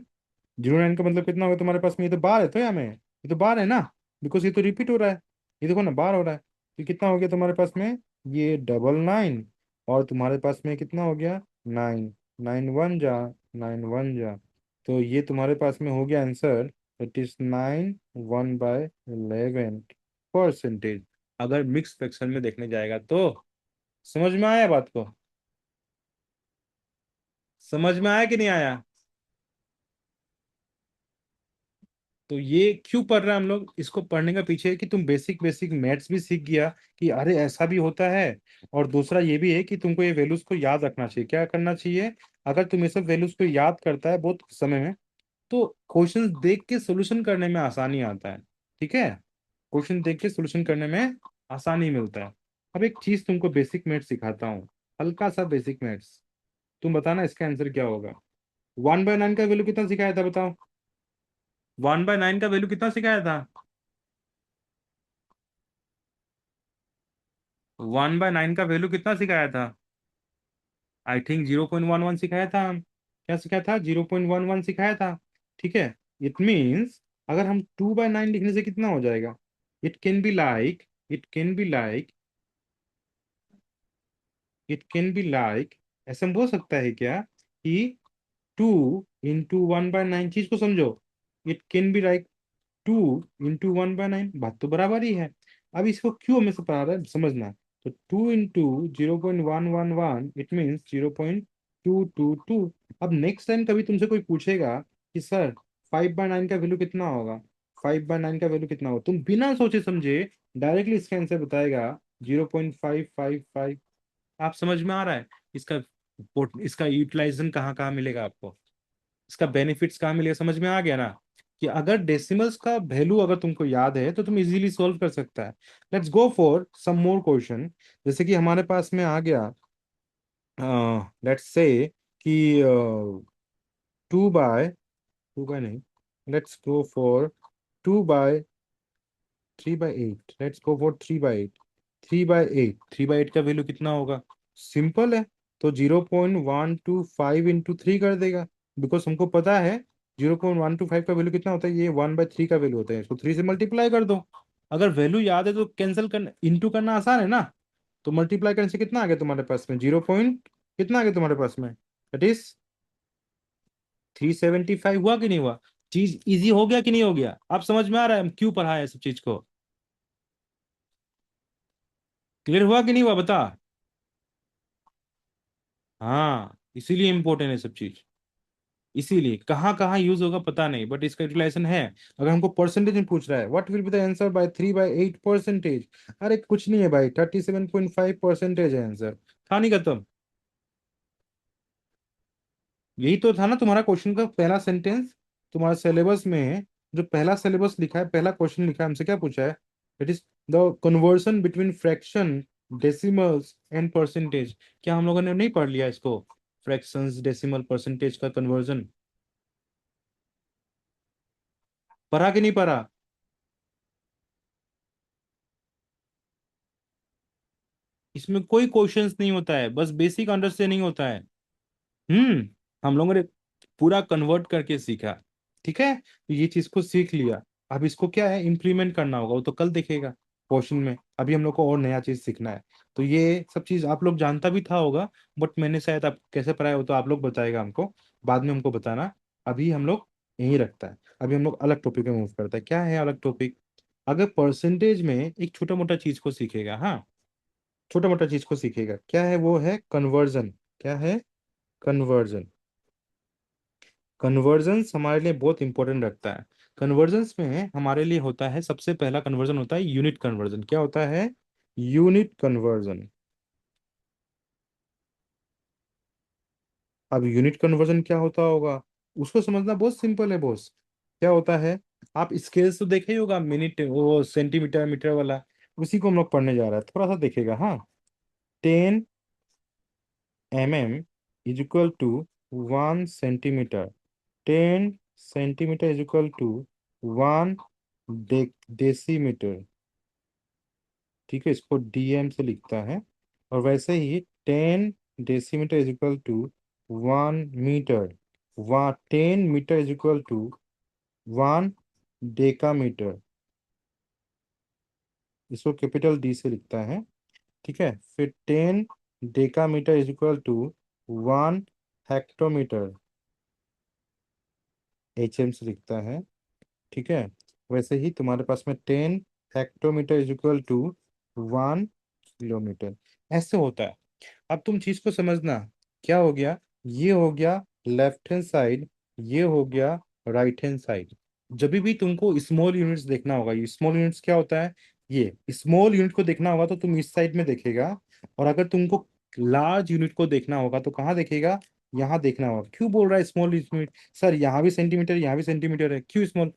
09 का मतलब कितना होगा तुम्हारे पास में, ये तो बार है तो यहाँ में, ये तो बार है ना, बिकॉज ये तो रिपीट हो रहा है। ये देखो ना, बार हो रहा है, तो कितना हो गया तुम्हारे पास में, ये 99। और तुम्हारे पास में कितना हो गया, 9। 9 1 जा 9 1 जा, तो ये तुम्हारे पास में हो गया आंसर, इट इज 9 1/11%। अगर मिक्स फ्रैक्शन में देखने जाएगा तो। समझ में आया बात को? समझ में आया कि नहीं आया? तो ये क्यों पढ़ रहे हैं हम लोग, इसको पढ़ने का पीछे है कि तुम बेसिक बेसिक मैथ्स भी सीख गया कि अरे ऐसा भी होता है। और दूसरा ये भी है कि तुमको ये वैल्यूज को याद रखना चाहिए। क्या करना चाहिए, अगर तुम ये सब वैल्यूज को याद करता है बहुत समय में, तो क्वेश्चन देख के सोल्यूशन करने में आसानी आता है। ठीक है, क्वेश्चन देख के सोल्यूशन करने में आसानी मिलता है। अब एक चीज तुमको बेसिक मैथ्स सिखाता हूँ, हल्का सा बेसिक मैथ्स। तुम बताना इसका आंसर क्या होगा। 1/9 का वैल्यू कितना सिखाया था, बताओ। 1/9 का वैल्यू कितना सिखाया था, 1/9 का वैल्यू कितना सिखाया था। आई थिंक 0.11 सिखाया था हम। क्या सिखाया था, 0.11 सिखाया था। ठीक है। इट मीन्स अगर हम 2/9 लिखने से कितना हो जाएगा, it can be like it can be like, ऐसा बोल सकता है क्या कि 2 × 1/9, चीज को समझो। इट कैन बी लाइक 2 × 1/9, बात तो बराबर ही है। अब इसको क्यों हमें से पढ़ा रहा है समझना। तो 2 × 0.111, इट मीन्स 0.222। अब नेक्स्ट टाइम कभी तुमसे कोई पूछेगा कि सर 5/9 का वैल्यू कितना होगा, 5/9 का वैल्यू कितना होगा, तुम बिना सोचे समझे डायरेक्टली इसका आंसर बताएगा 0.555। आप समझ में आ रहा है इसका, इसका यूटिलाइजेशन कहाँ कहाँ मिलेगा आपको, इसका बेनिफिट्स कहाँ मिलेगा, समझ में आ गया ना। कि अगर डेसिमल्स का वैल्यू अगर तुमको याद है तो तुम इजीली सॉल्व कर सकता है। Let's go for some more question. जैसे कि हमारे पास में आ गया, लेट्स से कि 2/2 बाय नहीं, let's go for 2/3/8। Let's go for 3/8। 3/8 का वैल्यू कितना होगा, सिंपल है। तो 0.125 × 3 कर देगा, बिकॉज हमको पता है 0.125 का वैल्यू कितना होता है, ये 1/3 का वैल्यू होता है, इसको 3 से मल्टीप्लाई कर दो। अगर वैल्यू याद है तो कैंसिल करना, इंटू करना आसान है ना। तो मल्टीप्लाई करने से कितना आ गया तुम्हारे पास में, 0 पॉइंट कितना आ गया तुम्हारे पास में, दैट इज 375। हुआ कि नहीं हुआ, चीज इजी हो गया कि नहीं हो गया, आप समझ में आ रहा है हम क्यों पढ़ाए सब चीज को, क्लियर हुआ कि नहीं हुआ बता। हाँ, इसीलिए इम्पोर्टेंट है सब चीज। इसीलिए कहाँ कहाँ यूज होगा पता नहीं, बट इसका यूटिलाइजेशन है। अगर हमको परसेंटेज में पूछ रहा है, what will be the answer by 3/8%, अरे कुछ नहीं है भाई, 37.5% है आंसर। था नहीं खत्म। यही तो था ना तुम्हारा क्वेश्चन का पहला सेंटेंस। तुम्हारा सिलेबस में जो पहला सिलेबस लिखा है, पहला क्वेश्चन लिखा है, हमसे क्या पूछा है? It is the conversion between fraction, decimals and percentage. क्या हम लोगों ने नहीं पढ़ लिया इसको? फ्रैक्शंस, डेसिमल, परसेंटेज का कन्वर्जन पढ़ा कि नहीं पढ़ा? इसमें कोई क्वेश्चंस नहीं होता है, बस बेसिक अंडरस्टैंडिंग होता है। हम लोगों ने पूरा कन्वर्ट करके सीखा। ठीक है, तो ये चीज को सीख लिया। अब इसको क्या है, इम्प्लीमेंट करना होगा, वो तो कल दिखेगा क्वेश्चन में। अभी हम लोग को और नया चीज सीखना है। तो ये सब चीज आप लोग जानता भी था होगा, बट मैंने शायद आप कैसे पढ़ाया हो तो आप लोग बताएगा हमको, बाद में हमको बताना। अभी हम लोग यही रखता है। अभी हम लोग अलग टॉपिक में मूव करता है। क्या है अलग टॉपिक? अगर परसेंटेज में एक छोटा मोटा चीज को सीखेगा, हाँ, छोटा मोटा चीज को सीखेगा, क्या है वो? है कन्वर्जन। क्या है? कन्वर्जन। कन्वर्जन्स हमारे लिए बहुत इंपॉर्टेंट रखता है। कन्वर्जन्स में हमारे लिए होता है, सबसे पहला कन्वर्जन होता है यूनिट कन्वर्जन। क्या होता है? Unit conversion. अब यूनिट कन्वर्जन क्या होता होगा, उसको समझना बहुत सिंपल है बॉस। क्या होता है? आप स्केल तो देखे ही होगा, मिनट, वो सेंटीमीटर मीटर वाला, उसी को हम लोग पढ़ने जा रहा है, थोड़ा सा देखेगा। हाँ, 10 mm is equal to 1 centimetre. 10 centimetre is equal to 1 decimetre. ठीक है, इसको डीएम से लिखता है। और वैसे ही 10 decimetre is equal to 1 metre. 10 metre is equal to 1 decametre. इसको कैपिटल डी से लिखता है। ठीक है, फिर 10 decametre is equal to 1 hectometre. HM से लिखता है। ठीक है, वैसे ही तुम्हारे पास में 10 hectometre is equal to 1 kilometre. ऐसे होता है। अब तुम चीज को समझना। क्या हो गया? ये हो गया लेफ्ट हैंड साइड, ये हो गया राइट हैंड साइड। जब भी तुमको स्मॉल यूनिट्स देखना होगा, ये स्मॉल यूनिट्स क्या होता है? ये स्मॉल यूनिट को देखना होगा तो तुम इस साइड में देखेगा। और अगर तुमको लार्ज यूनिट को देखना होगा तो कहाँ देखेगा? यहाँ देखना होगा। क्यों बोल रहा है स्मॉल यूनिट? सर यहाँ भी सेंटीमीटर, यहाँ भी सेंटीमीटर है, क्यों small?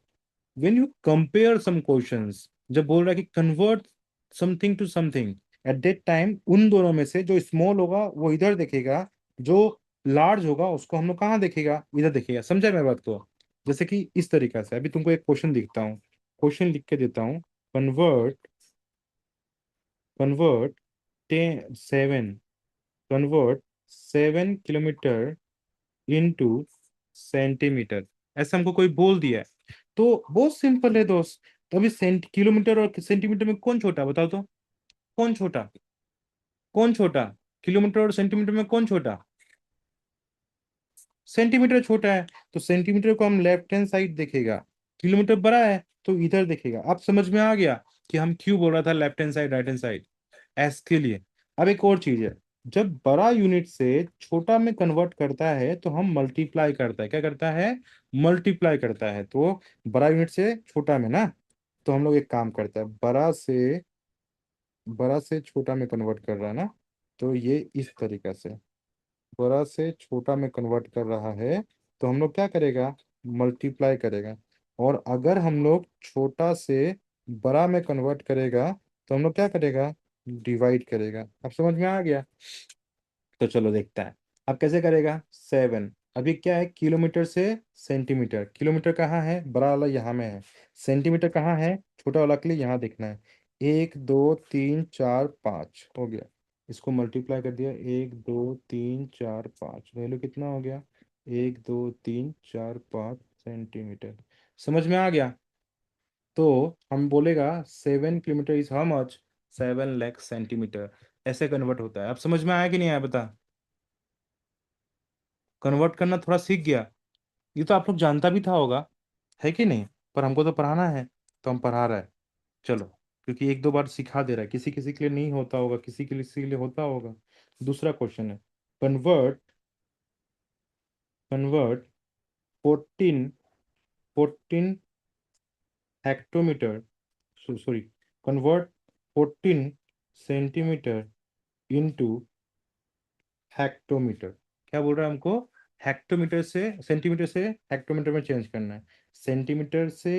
when you compare some questions, जब बोल रहा है कि convert something to something, at that time उन दोनों में से जो स्मॉल होगा वो इधर देखेगा, जो लार्ज होगा उसको हम लोग कहाँ देखेगा? इधर देखेगा। समझा मेरी बात को? जैसे कि इस तरीका से अभी तुमको एक क्वेश्चन लिखता हूँ, क्वेश्चन लिख के देता हूँ। Convert convert 7 convert 7 kilometre into centimetre, ऐसा हमको कोई बोल दिया है। तो बहुत सिंपल है दोस्त। तो अभी किलोमीटर और सेंटीमीटर में कौन छोटा, बताओ तो? कौन छोटा? कौन छोटा? किलोमीटर और सेंटीमीटर में कौन छोटा? सेंटीमीटर छोटा है। तो सेंटीमीटर को हम लेफ्ट हैंड साइड देखेगा, किलोमीटर बड़ा है तो इधर देखेगा। अब समझ में आ गया कि हम क्यों बोल रहा था left hand side right hand side? S के लिए। अब एक और चीज है, जब बड़ा यूनिट से छोटा में कन्वर्ट करता है तो हम मल्टीप्लाई करता है। क्या करता है? मल्टीप्लाई करता है। तो बड़ा यूनिट से छोटा में ना, तो हम लोग एक काम करता है, बड़ा से छोटा में कन्वर्ट कर रहा है ना, तो ये इस तरीका से बड़ा से छोटा में कन्वर्ट कर रहा है, तो हम लोग क्या करेगा? मल्टीप्लाई करेगा। और अगर हम लोग छोटा से बड़ा में कन्वर्ट करेगा तो हम लोग क्या करेगा? डिवाइड करेगा। अब समझ में आ गया? तो चलो देखता है। अब कैसे करेगा? 7, अभी क्या है, किलोमीटर से सेंटीमीटर। किलोमीटर कहाँ है? बड़ा वाला यहाँ में है। सेंटीमीटर कहाँ है? छोटा वाला के लिए यहाँ देखना है। 1 2 3 4 5 हो गया। इसको मल्टीप्लाई कर दिया, 1 2 3 4 5, वैल्यू कितना हो गया? 1 2 3 4 5 सेंटीमीटर। समझ में आ गया? तो हम बोलेगा 7 kilometre is how much? 7 lakh centimetre. ऐसे कन्वर्ट होता है। अब समझ में आया कि नहीं आया बता? कन्वर्ट करना थोड़ा सीख गया। ये तो आप लोग जानता भी था होगा, है कि नहीं? पर हमको तो पढ़ाना है, तो हम पढ़ा रहा है। चलो, क्योंकि एक दो बार सिखा दे रहा है, किसी किसी के लिए नहीं होता होगा, किसी के लिए होता होगा। दूसरा क्वेश्चन है, convert convert 14 14 hectometre, sorry, convert 14 centimetre into hectometre. क्या बोल रहा है हमको? हेक्टोमीटर से, सेंटीमीटर से हेक्टोमीटर में चेंज करना है। सेंटीमीटर से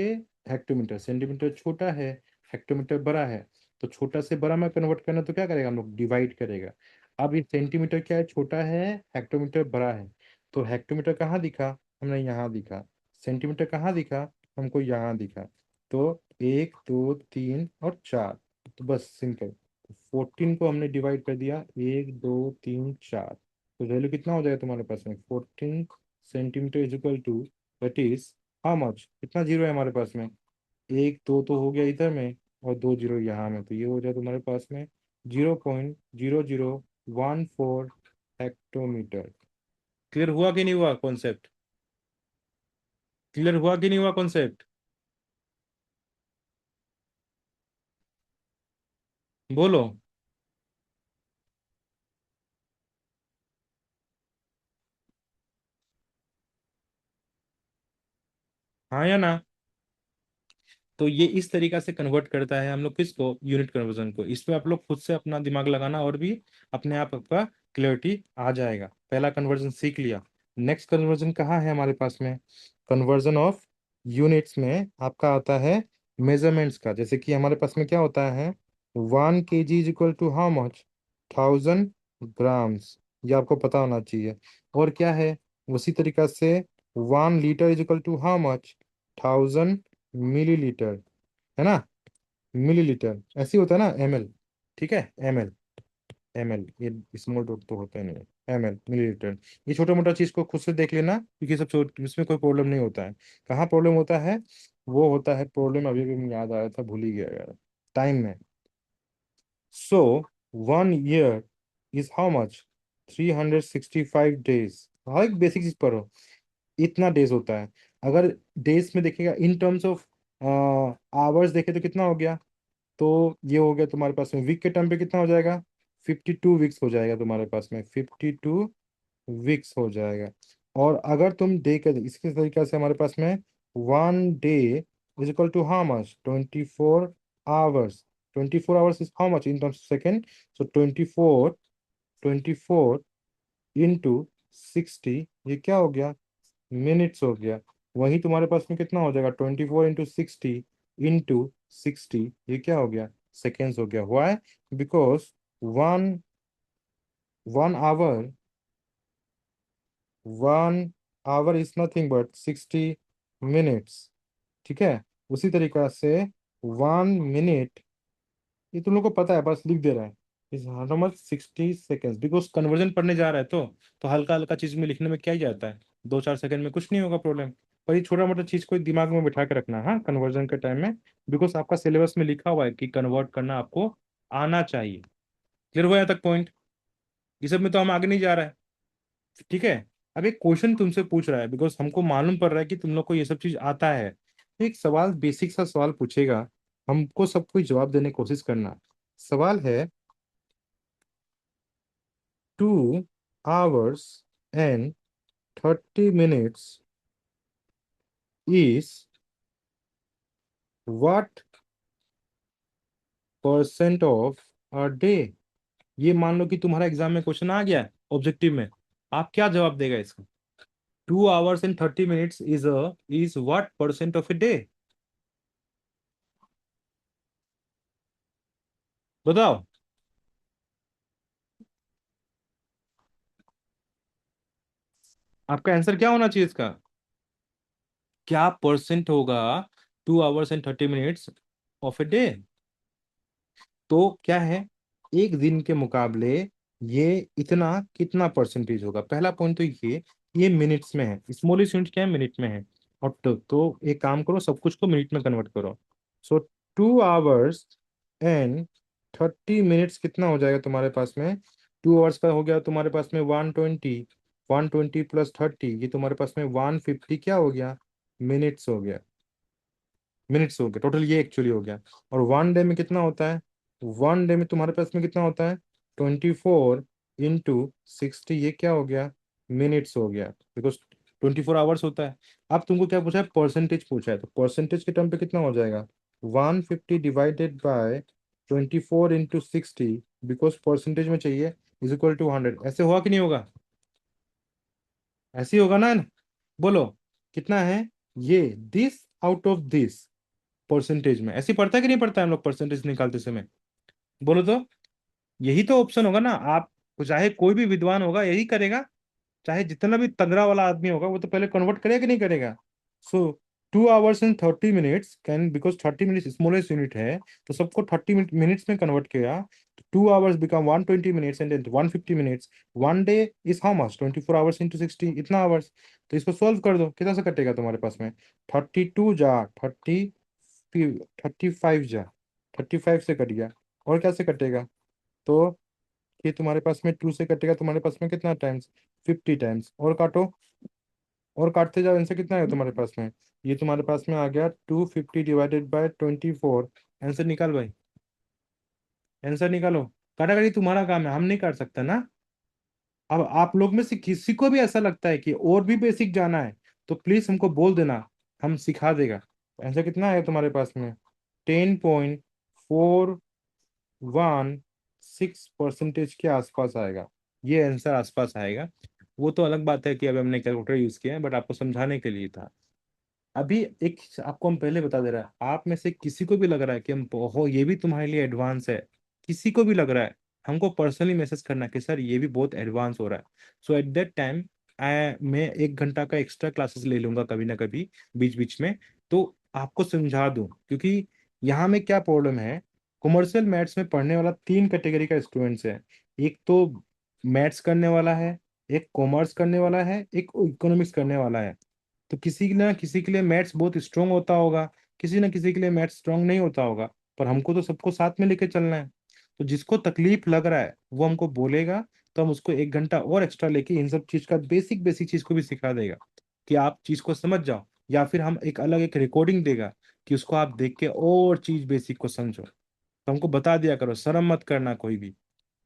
हेक्टोमीटर, सेंटीमीटर छोटा है, हेक्टोमीटर बड़ा है। तो छोटा से बड़ा में कन्वर्ट करना, तो क्या करेगा हम लोग? डिवाइड करेगा। अब ये सेंटीमीटर क्या है? छोटा है, हेक्टोमीटर बड़ा है। तो हेक्टोमीटर कहाँ दिखा? हमने यहाँ दिखा। सेंटीमीटर कहाँ दिखा? हमको यहाँ दिखा। तो 1 2 3 और 4। तो बस सिंपल। 14 को हमने डिवाइड कर दिया, 1 2 3 4। तो वैल्यू कितना हो जाएगा तुम्हारे पास में? 14 centimetre is equal to, that is how much? कितना जीरो है हमारे पास में? एक दो तो हो गया इधर में, और दो जीरो यहाँ में, तो ये हो जाए तुम्हारे पास में 0.0014 हेक्टोमीटर। क्लियर हुआ कि नहीं हुआ कॉन्सेप्ट? क्लियर हुआ कि नहीं हुआ कॉन्सेप्ट? बोलो। हाँ या ना? तो ये इस तरीका से कन्वर्ट करता है हम लोग किसको? यूनिट कन्वर्जन को। इसमें आप लोग खुद से अपना दिमाग लगाना, और भी अपने आप आपका क्लियरिटी आ जाएगा। पहला कन्वर्जन सीख लिया। नेक्स्ट कन्वर्जन कहाँ है हमारे पास में? कन्वर्जन ऑफ यूनिट्स में आपका आता है मेजरमेंट्स का। जैसे कि हमारे पास में क्या होता है? 1 kg is equal to how much? 1000 grams. ये आपको पता होना चाहिए। और क्या है? उसी तरीका से 1 litre is equal to how much? 1000 millilitre, है ना? मिलीलीटर ऐसे ही होता है ना? ml। ठीक है, ml। ml, ये स्मॉल डॉट तो होता ही नहीं है। ml, millilitre. ये छोटा मोटा चीज को खुद से देख लेना, क्योंकि सब इसमें कोई प्रॉब्लम नहीं होता है। कहाँ प्रॉब्लम होता है? वो होता है प्रॉब्लम, अभी भी मुझे याद आया था, भूल ही गया यार, टाइम में। So 1 year is how much? 365 days. हर एक बेसिक चीज पढ़ो। इतना डेज होता है। अगर डेज में देखेगा इन टर्म्स ऑफ आवर्स देखे तो कितना हो गया? तो ये हो गया तुम्हारे पास में वीक के टर्म पे कितना हो जाएगा? 52 वीक्स हो जाएगा तुम्हारे पास में, 52 वीक्स हो जाएगा। और अगर तुम डे के इसके तरीके से हमारे पास में 1 day is equal to how much? 24 hours. 24 hours is how much in terms of second? So 24 into 60, ये क्या हो गया? मिनट्स हो गया। वही तुम्हारे पास में कितना हो जाएगा? 24 इंटू 60 इंटू 60, ये क्या हो गया? सेकेंड्स हो गया। Why? Because one one hour one hour is nothing but 60 minutes. ठीक है। उसी तरीका से 1 मिनट, ये तुम लोग को पता है, बस लिख दे रहा है, is how much? 60 seconds. Because conversion पढ़ने जा रहा है, तो हल्का हल्का चीज में लिखने में क्या ही जाता है? 2 4 सेकंड में कुछ नहीं होगा प्रॉब्लम। पर ये छोटा मोटा चीज को दिमाग में बिठा के रखना, हाँ, कन्वर्जन के टाइम में। बिकॉज आपका सिलेबस में लिखा हुआ है कि कन्वर्ट करना आपको आना चाहिए। क्लियर हुआ यहाँ तक पॉइंट? ये सब में तो हम आगे नहीं जा रहा है। ठीक है। अब एक क्वेश्चन तुमसे पूछ रहा है, बिकॉज हमको मालूम पड़ रहा है कि तुम लोग को ये सब चीज आता है। एक सवाल, बेसिक सा सवाल पूछेगा, हमको सब कुछ जवाब देने की कोशिश करना। सवाल है, 2 hours and 30 minutes is what % of a day? ये मान लो कि तुम्हारा एग्जाम में क्वेश्चन आ गया ऑब्जेक्टिव में, आप क्या जवाब देगा इसका? 2 hours and 30 minutes is what % of a day? बताओ। आपका आंसर क्या होना चाहिए इसका? क्या परसेंट होगा 2 hours and 30 minutes of a day? तो क्या है, एक दिन के मुकाबले ये इतना कितना परसेंटेज होगा? पहला पॉइंट तो ये मिनट्स में है, स्मॉलेस्ट यूनिट क्या है? मिनट में है। और तो एक काम करो, सब कुछ को मिनट में कन्वर्ट करो। सो 2 hours and 30 minutes कितना हो जाएगा तुम्हारे पास में? 2 आवर्स का हो गया तुम्हारे पास में 120, 120 + 30, ये तुम्हारे पास में 150 क्या हो गया? मिनट्स हो गया। मिनट्स हो गया टोटल, ये एक्चुअली हो गया। और 1 डे में कितना होता है? 1 डे में तुम्हारे पास में कितना होता है? 24 इंटू 60, ये क्या हो गया, मिनट्स हो गया, बिकॉज 24 आवर्स होता है। अब तुमको क्या पूछा है, परसेंटेज पूछा है, तो परसेंटेज के टर्म पे कितना हो जाएगा, 150 divided by 24 into 60, because percentage में चाहिए, इज इक्वल टू 100। ऐसे हुआ कि नहीं होगा, ऐसे ही होगा ना, बोलो कितना है ये, this out of this, percentage में ऐसे ही पढ़ता है कि नहीं पढ़ता है हम लोग परसेंटेज निकालते समय, बोलो तो। यही तो ऑप्शन होगा ना, आप चाहे कोई भी विद्वान होगा यही करेगा, चाहे जितना भी तगड़ा वाला आदमी होगा वो तो पहले कन्वर्ट करेगा कि नहीं करेगा। सो 2 hours and 30 minutes can, because 30 minutes smallest unit है, तो सबको 30 मिनट्स में कन्वर्ट किया, तो 2 hours become 120 minutes and 150 minutes. One day is how much, 24 hours into 60, इतना आवर्स। तो इसको सोल्व कर दो, कितना से कटेगा तुम्हारे पास में, 32 जा 30, 35 जा, 35 से कट गया, और क्या से कटेगा, तो ये तुम्हारे पास में 2 से कटेगा, तुम्हारे पास में कितना टाइम्स, 50 टाइम्स, और काटो, और काटते जाओ, इनसे कितना है तुम्हारे पास में, ये तुम्हारे पास में आ गया 250 डिवाइडेड बाय 24। आंसर निकाल भाई, आंसर निकालो। काटाकाटी तुम्हारा काम है, हम नहीं काट सकते ना। अब आप लोग में से किसी को भी ऐसा लगता है कि और भी बेसिक जाना है, तो प्लीज हमको बोल देना, हम सिखा देगा। आंसर कितना है तुम्हारे पास में, 10.416 के आसपास आएगा, ये आंसर आसपास आएगा। वो तो अलग बात है कि अभी हमने कैलकुलेटर यूज किया है, बट आपको समझाने के लिए था। अभी एक आपको हम पहले बता दे रहा है, आप में से किसी को भी लग रहा है कि हम बहुत, ये भी तुम्हारे लिए एडवांस है, किसी को भी लग रहा है, हमको पर्सनली मैसेज करना कि सर ये भी बहुत एडवांस हो रहा है। सो एट दैट टाइम मैं 1 घंटा का एक्स्ट्रा क्लासेस ले लूंगा कभी ना कभी, बीच बीच में, तो आपको समझा दूं, क्योंकि यहाँ में क्या प्रॉब्लम है, कॉमर्शियल मैथ्स में पढ़ने वाला 3 कैटेगरी का स्टूडेंट्स है। एक तो मैथ्स करने वाला है, एक कॉमर्स करने वाला है, एक इकोनॉमिक्स करने वाला है। तो किसी ना किसी के लिए मैथ्स बहुत स्ट्रांग होता होगा, किसी ना किसी के लिए मैथ्स स्ट्रांग नहीं होता होगा, पर हमको तो सबको साथ में लेके चलना है। तो जिसको तकलीफ लग रहा है वो हमको बोलेगा, तो हम उसको 1 घंटा और एक्स्ट्रा लेके इन सब चीज का बेसिक बेसिक चीज को भी सिखा देगा, कि आप चीज को समझ जाओ, या फिर हम एक अलग एक रिकॉर्डिंग देगा कि उसको आप देख के और चीज बेसिक को समझो। तो हमको बता दिया करो, शर्म मत करना कोई भी,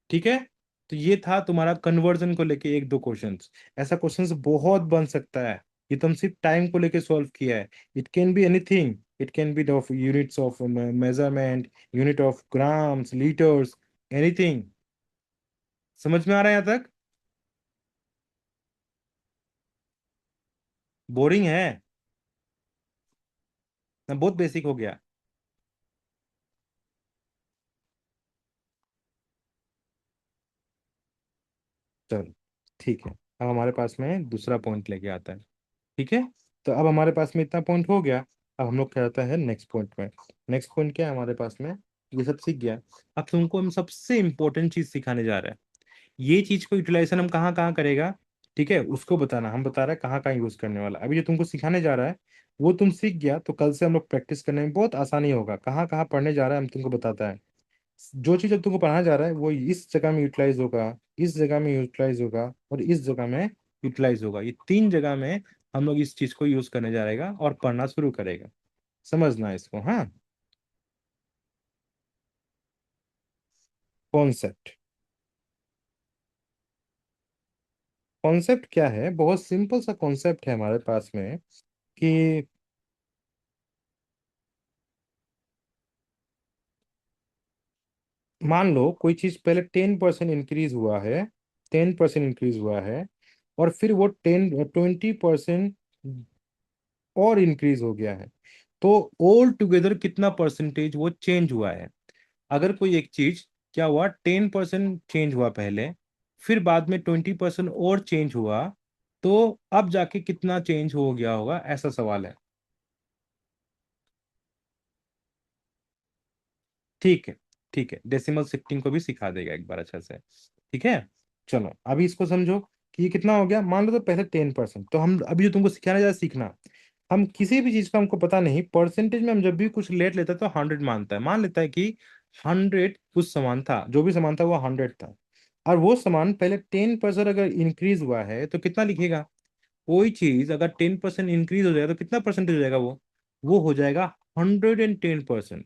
ठीक है। तो ये था तुम्हारा कन्वर्जन को लेके 1 2 क्वेश्चंस। ऐसा क्वेश्चंस बहुत बन सकता है, ये तुम सिर्फ टाइम को लेके सॉल्व किया है। It can be anything, it can be of units of measurement, unit of grams, litres, anything. समझ में आ रहा है यहाँ तक, बोरिंग है ना, बहुत बेसिक हो गया। चलो ठीक है, अब हमारे पास में दूसरा पॉइंट लेके आता है, ठीक है। तो अब हमारे पास में इतना पॉइंट हो गया, अब हम लोग क्या आता है नेक्स्ट पॉइंट में। नेक्स्ट पॉइंट क्या है हमारे पास में, ये सब सीख गया। अब तुमको हम सबसे इंपॉर्टेंट चीज सिखाने जा रहे हैं, ये चीज को यूटिलाइजेशन हम कहाँ कहाँ करेगा, ठीक है, उसको बताना, हम बता रहे हैं कहाँ कहाँ यूज करने वाला। अभी जो तुमको सिखाने जा रहा है वो तुम सीख गया, तो कल से हम लोग प्रैक्टिस करने में बहुत आसानी होगा, कहाँ कहाँ पढ़ने जा रहा है हम तुमको बताता है। जो चीज अब तुमको पढ़ाना जा रहा है वो इस जगह में यूटिलाइज होगा, इस जगह में यूटिलाइज होगा, और इस जगह में यूटिलाइज होगा, ये 3 जगह में हम लोग इस चीज को यूज करने जा रहेगा और पढ़ना शुरू करेगा। समझना इसको, हाँ। कॉन्सेप्ट, कॉन्सेप्ट क्या है, बहुत सिंपल सा कॉन्सेप्ट है हमारे पास में, कि मान लो कोई चीज पहले 10% इंक्रीज हुआ है, 10% इंक्रीज हुआ है, और फिर वो 20% और इंक्रीज हो गया है, तो ऑल टुगेदर कितना परसेंटेज वो चेंज हुआ है। अगर कोई एक चीज क्या हुआ, 10% चेंज हुआ पहले, फिर बाद में 20% और चेंज हुआ, तो अब जाके कितना चेंज हो गया होगा, ऐसा सवाल है। ठीक है, ठीक है, डेसिमल शिफ्टिंग को भी सिखा देगा एक बार अच्छा से, ठीक है। चलो अभी इसको समझो, कि ये कितना हो गया, मान लो तो पहले 10%, तो हम अभी जो तुमको सिखाने जा सीखना, हम किसी भी चीज का हमको पता नहीं, परसेंटेज में हम जब भी कुछ लेट लेता है तो 100 मानता है, मान लेता है कि 100 कुछ सामान था, जो भी सामान था वो 100 था, और वो सामान पहले 10% अगर इंक्रीज हुआ है तो कितना लिखेगा, कोई चीज अगर 10% इंक्रीज हो जाएगा तो कितना परसेंटेज हो जाएगा, वो हो जाएगा 110%।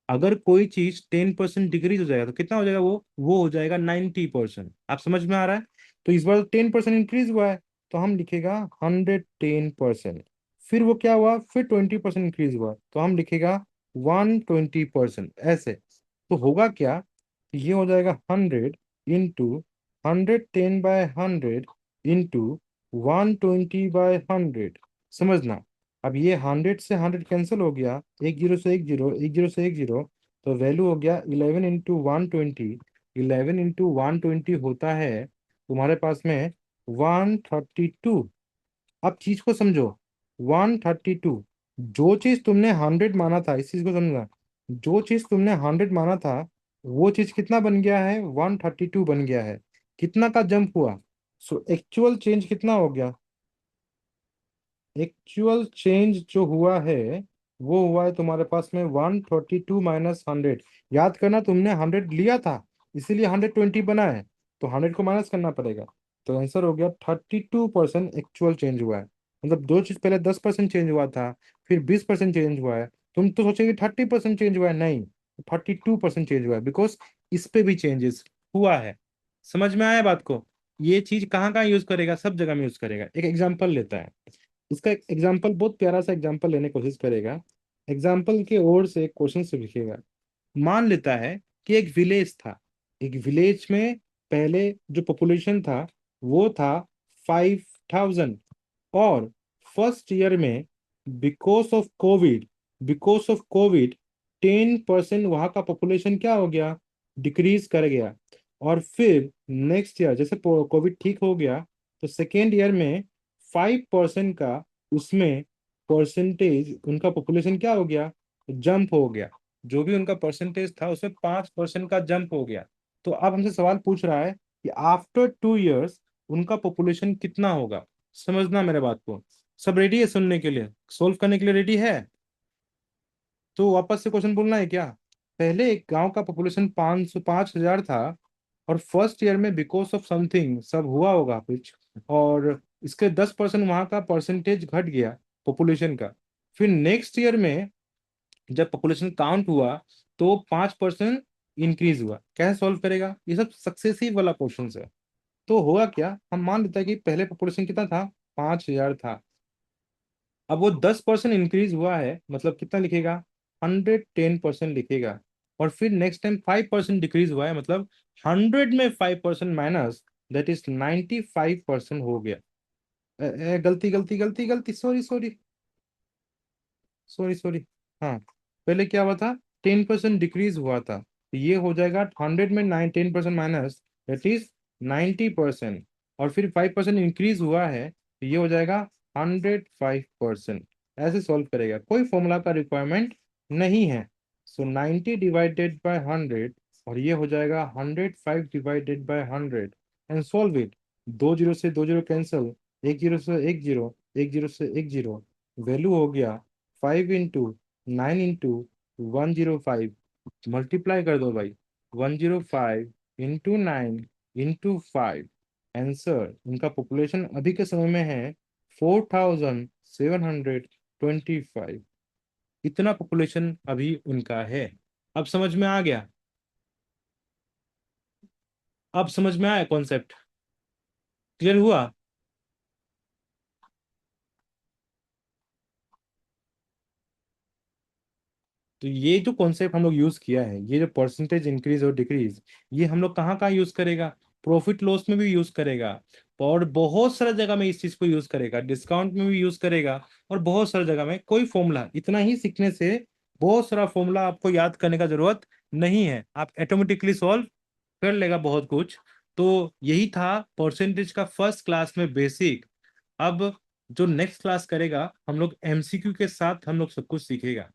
अगर कोई चीज 10% डिक्रीज हो जाएगा तो कितना हो जाएगा, वो हो जाएगा 90%। आप समझ में आ रहा है? तो इस बार 10% इंक्रीज हुआ है, तो हम लिखेगा 110%। फिर वो क्या हुआ, फिर 20% इंक्रीज हुआ, तो हम लिखेगा 120%। ऐसे तो होगा क्या, ये हो जाएगा 100 इंटू 110/100 इंटू 120/100। समझना। अब ये 100 से 100 कैंसिल हो गया, एक जीरो से एक जीरो, एक जीरो से एक जीरो, तो वैल्यू हो गया 11 इंटू 120। 11 इंटू 120 होता है तुम्हारे पास में 132। अब चीज को समझो, 132। जो चीज तुमने 100 माना था, इस चीज को समझना, जो चीज तुमने 100 माना था, वो चीज कितना बन गया है, 132 बन गया है। कितना का जंप हुआ, सो एक्चुअल चेंज कितना हो गया, एक्चुअल चेंज जो हुआ है वो हुआ है तुम्हारे पास में 132 - 100। याद करना, तुमने 100 लिया था, इसीलिए 120 बना है, तो 100 को माइनस करना पड़ेगा। तो आंसर हो गया 32% एक्चुअल चेंज हुआ है। मतलब दो चीज, पहले 10% चेंज हुआ था, फिर 20% चेंज हुआ है। तुम तो सोचेगी 30% चेंज हुआ है, नहीं, 32% चेंज हुआ है, बिकॉज इस पे भी चेंजेस हुआ है। समझ में आया बात को? ये चीज कहाँ कहाँ यूज करेगा, सब जगह में यूज करेगा। एक एग्जांपल लेता है, इसका एक एग्जाम्पल, बहुत प्यारा सा एग्जाम्पल लेने की कोशिश करेगा। एग्जाम्पल के ओर से क्वेश्चन से लिखेगा। मान लेता है कि एक विलेज था। एक विलेज में पहले जो पॉपुलेशन था वो था 5000। और फर्स्ट ईयर में बिकॉज ऑफ कोविड 10% वहां का पॉपुलेशन क्या हो गया, डिक्रीज कर गया। और फिर नेक्स्ट ईयर जैसे कोविड ठीक हो गया, तो सेकेंड ईयर में 5% का उसमें परसेंटेज, उनका पॉपुलेशन क्या हो गया, जंप हो गया। जो भी उनका परसेंटेज था उसमें 5% का जंप हो गया। तो अब हमसे सवाल पूछ रहा है कि आफ्टर 2 इयर्स उनका पॉपुलेशन कितना होगा। समझना मेरे बात को। सब रेडी है सुनने के लिए, सोल्व करने के लिए रेडी है? तो वापस से क्वेश्चन बोलना है क्या? पहले एक गांव का पॉपुलेशन 505,000 था, और फर्स्ट ईयर में बिकॉज ऑफ समथिंग सब हुआ होगा कुछ, और इसके 10% वहां का परसेंटेज घट गया पॉपुलेशन का। फिर नेक्स्ट ईयर में जब पॉपुलेशन काउंट हुआ तो 5% इंक्रीज हुआ। कैसे सॉल्व करेगा, ये सब सक्सेसिव वाला क्वेश्चन है। तो होगा क्या, हम मान लेते हैं कि पहले पॉपुलेशन कितना था, 5,000 था। अब वो 10% इंक्रीज हुआ है, मतलब कितना लिखेगा, 110% लिखेगा। और फिर नेक्स्ट टाइम 5% डिक्रीज हुआ है, मतलब 100 में 5% माइनस, दैट इज 95% हो गया। गलती गलती गलती गलती, सॉरी सॉरी सॉरी सॉरी। हाँ, पहले क्या हुआ था, 10% डिक्रीज हुआ था, तो ये हो जाएगा 100 में 10% माइनस, दैट इज 90%। और फिर 5% इंक्रीज हुआ है, तो ये हो जाएगा 105%। ऐसे सॉल्व करेगा, कोई फॉर्मूला का रिक्वायरमेंट नहीं है। सो 90 डिवाइडेड बाय 100, और ये हो जाएगा 105 divided by 100, and solve it. दो जीरो से दो जीरो कैंसिल, एक जीरो से एक जीरो, एक जीरो से एक जीरो, वैल्यू हो गया 5 इंटू 9 इंटू 105। मल्टीप्लाई कर दो भाई, 105 इंटू 9 इंटू 5। आंसर, उनका पॉपुलेशन अभी के समय में है 4725। इतना पॉपुलेशन अभी उनका है। अब समझ में आ गया? अब समझ में आया कॉन्सेप्ट? क्लियर हुआ? तो ये जो कॉन्सेप्ट हम लोग यूज किया है, ये जो परसेंटेज इंक्रीज और डिक्रीज, ये हम लोग कहाँ कहाँ यूज करेगा, प्रॉफिट लॉस में भी यूज करेगा, और बहुत सारा जगह में इस चीज को यूज करेगा, डिस्काउंट में भी यूज करेगा, और बहुत सारी जगह में। कोई फॉर्मूला, इतना ही सीखने से बहुत सारा फॉर्मूला आपको याद करने का जरूरत नहीं है, आप ऑटोमेटिकली सॉल्व कर लेगा बहुत कुछ। तो यही था परसेंटेज का फर्स्ट क्लास में बेसिक। अब जो नेक्स्ट क्लास करेगा हम लोग एमसीक्यू के साथ हम लोग सब कुछ सीखेगा।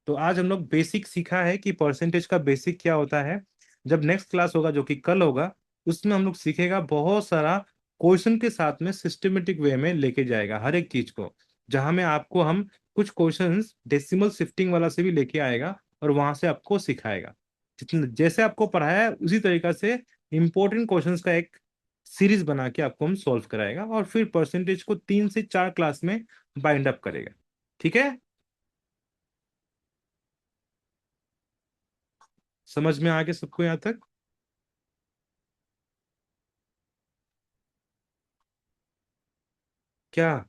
तो आज हम लोग बेसिक सीखा है कि परसेंटेज का बेसिक क्या होता है। जब नेक्स्ट क्लास होगा जो कि कल होगा, उसमें हम लोग सीखेगा बहुत सारा क्वेश्चन के साथ में सिस्टमेटिक वे में लेके जाएगा हर एक चीज को। जहां में आपको हम कुछ क्वेश्चंस डेसिमल शिफ्टिंग वाला से भी लेके आएगा, और वहां से आपको सिखाएगा। जितने जैसे आपको पढ़ाया है उसी तरीका से इंपॉर्टेंट क्वेश्चंस का एक सीरीज बना के आपको हम सॉल्व कराएगा, और फिर परसेंटेज को 3 से 4 क्लास में बाइंड अप करेगा। ठीक है? समझ में आ गया सबको यहाँ तक? क्या?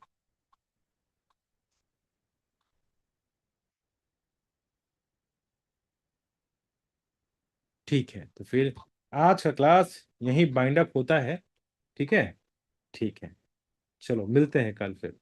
ठीक है, तो फिर आज का क्लास यहीं बाइंड अप होता है। ठीक है। ठीक है। चलो मिलते हैं कल फिर।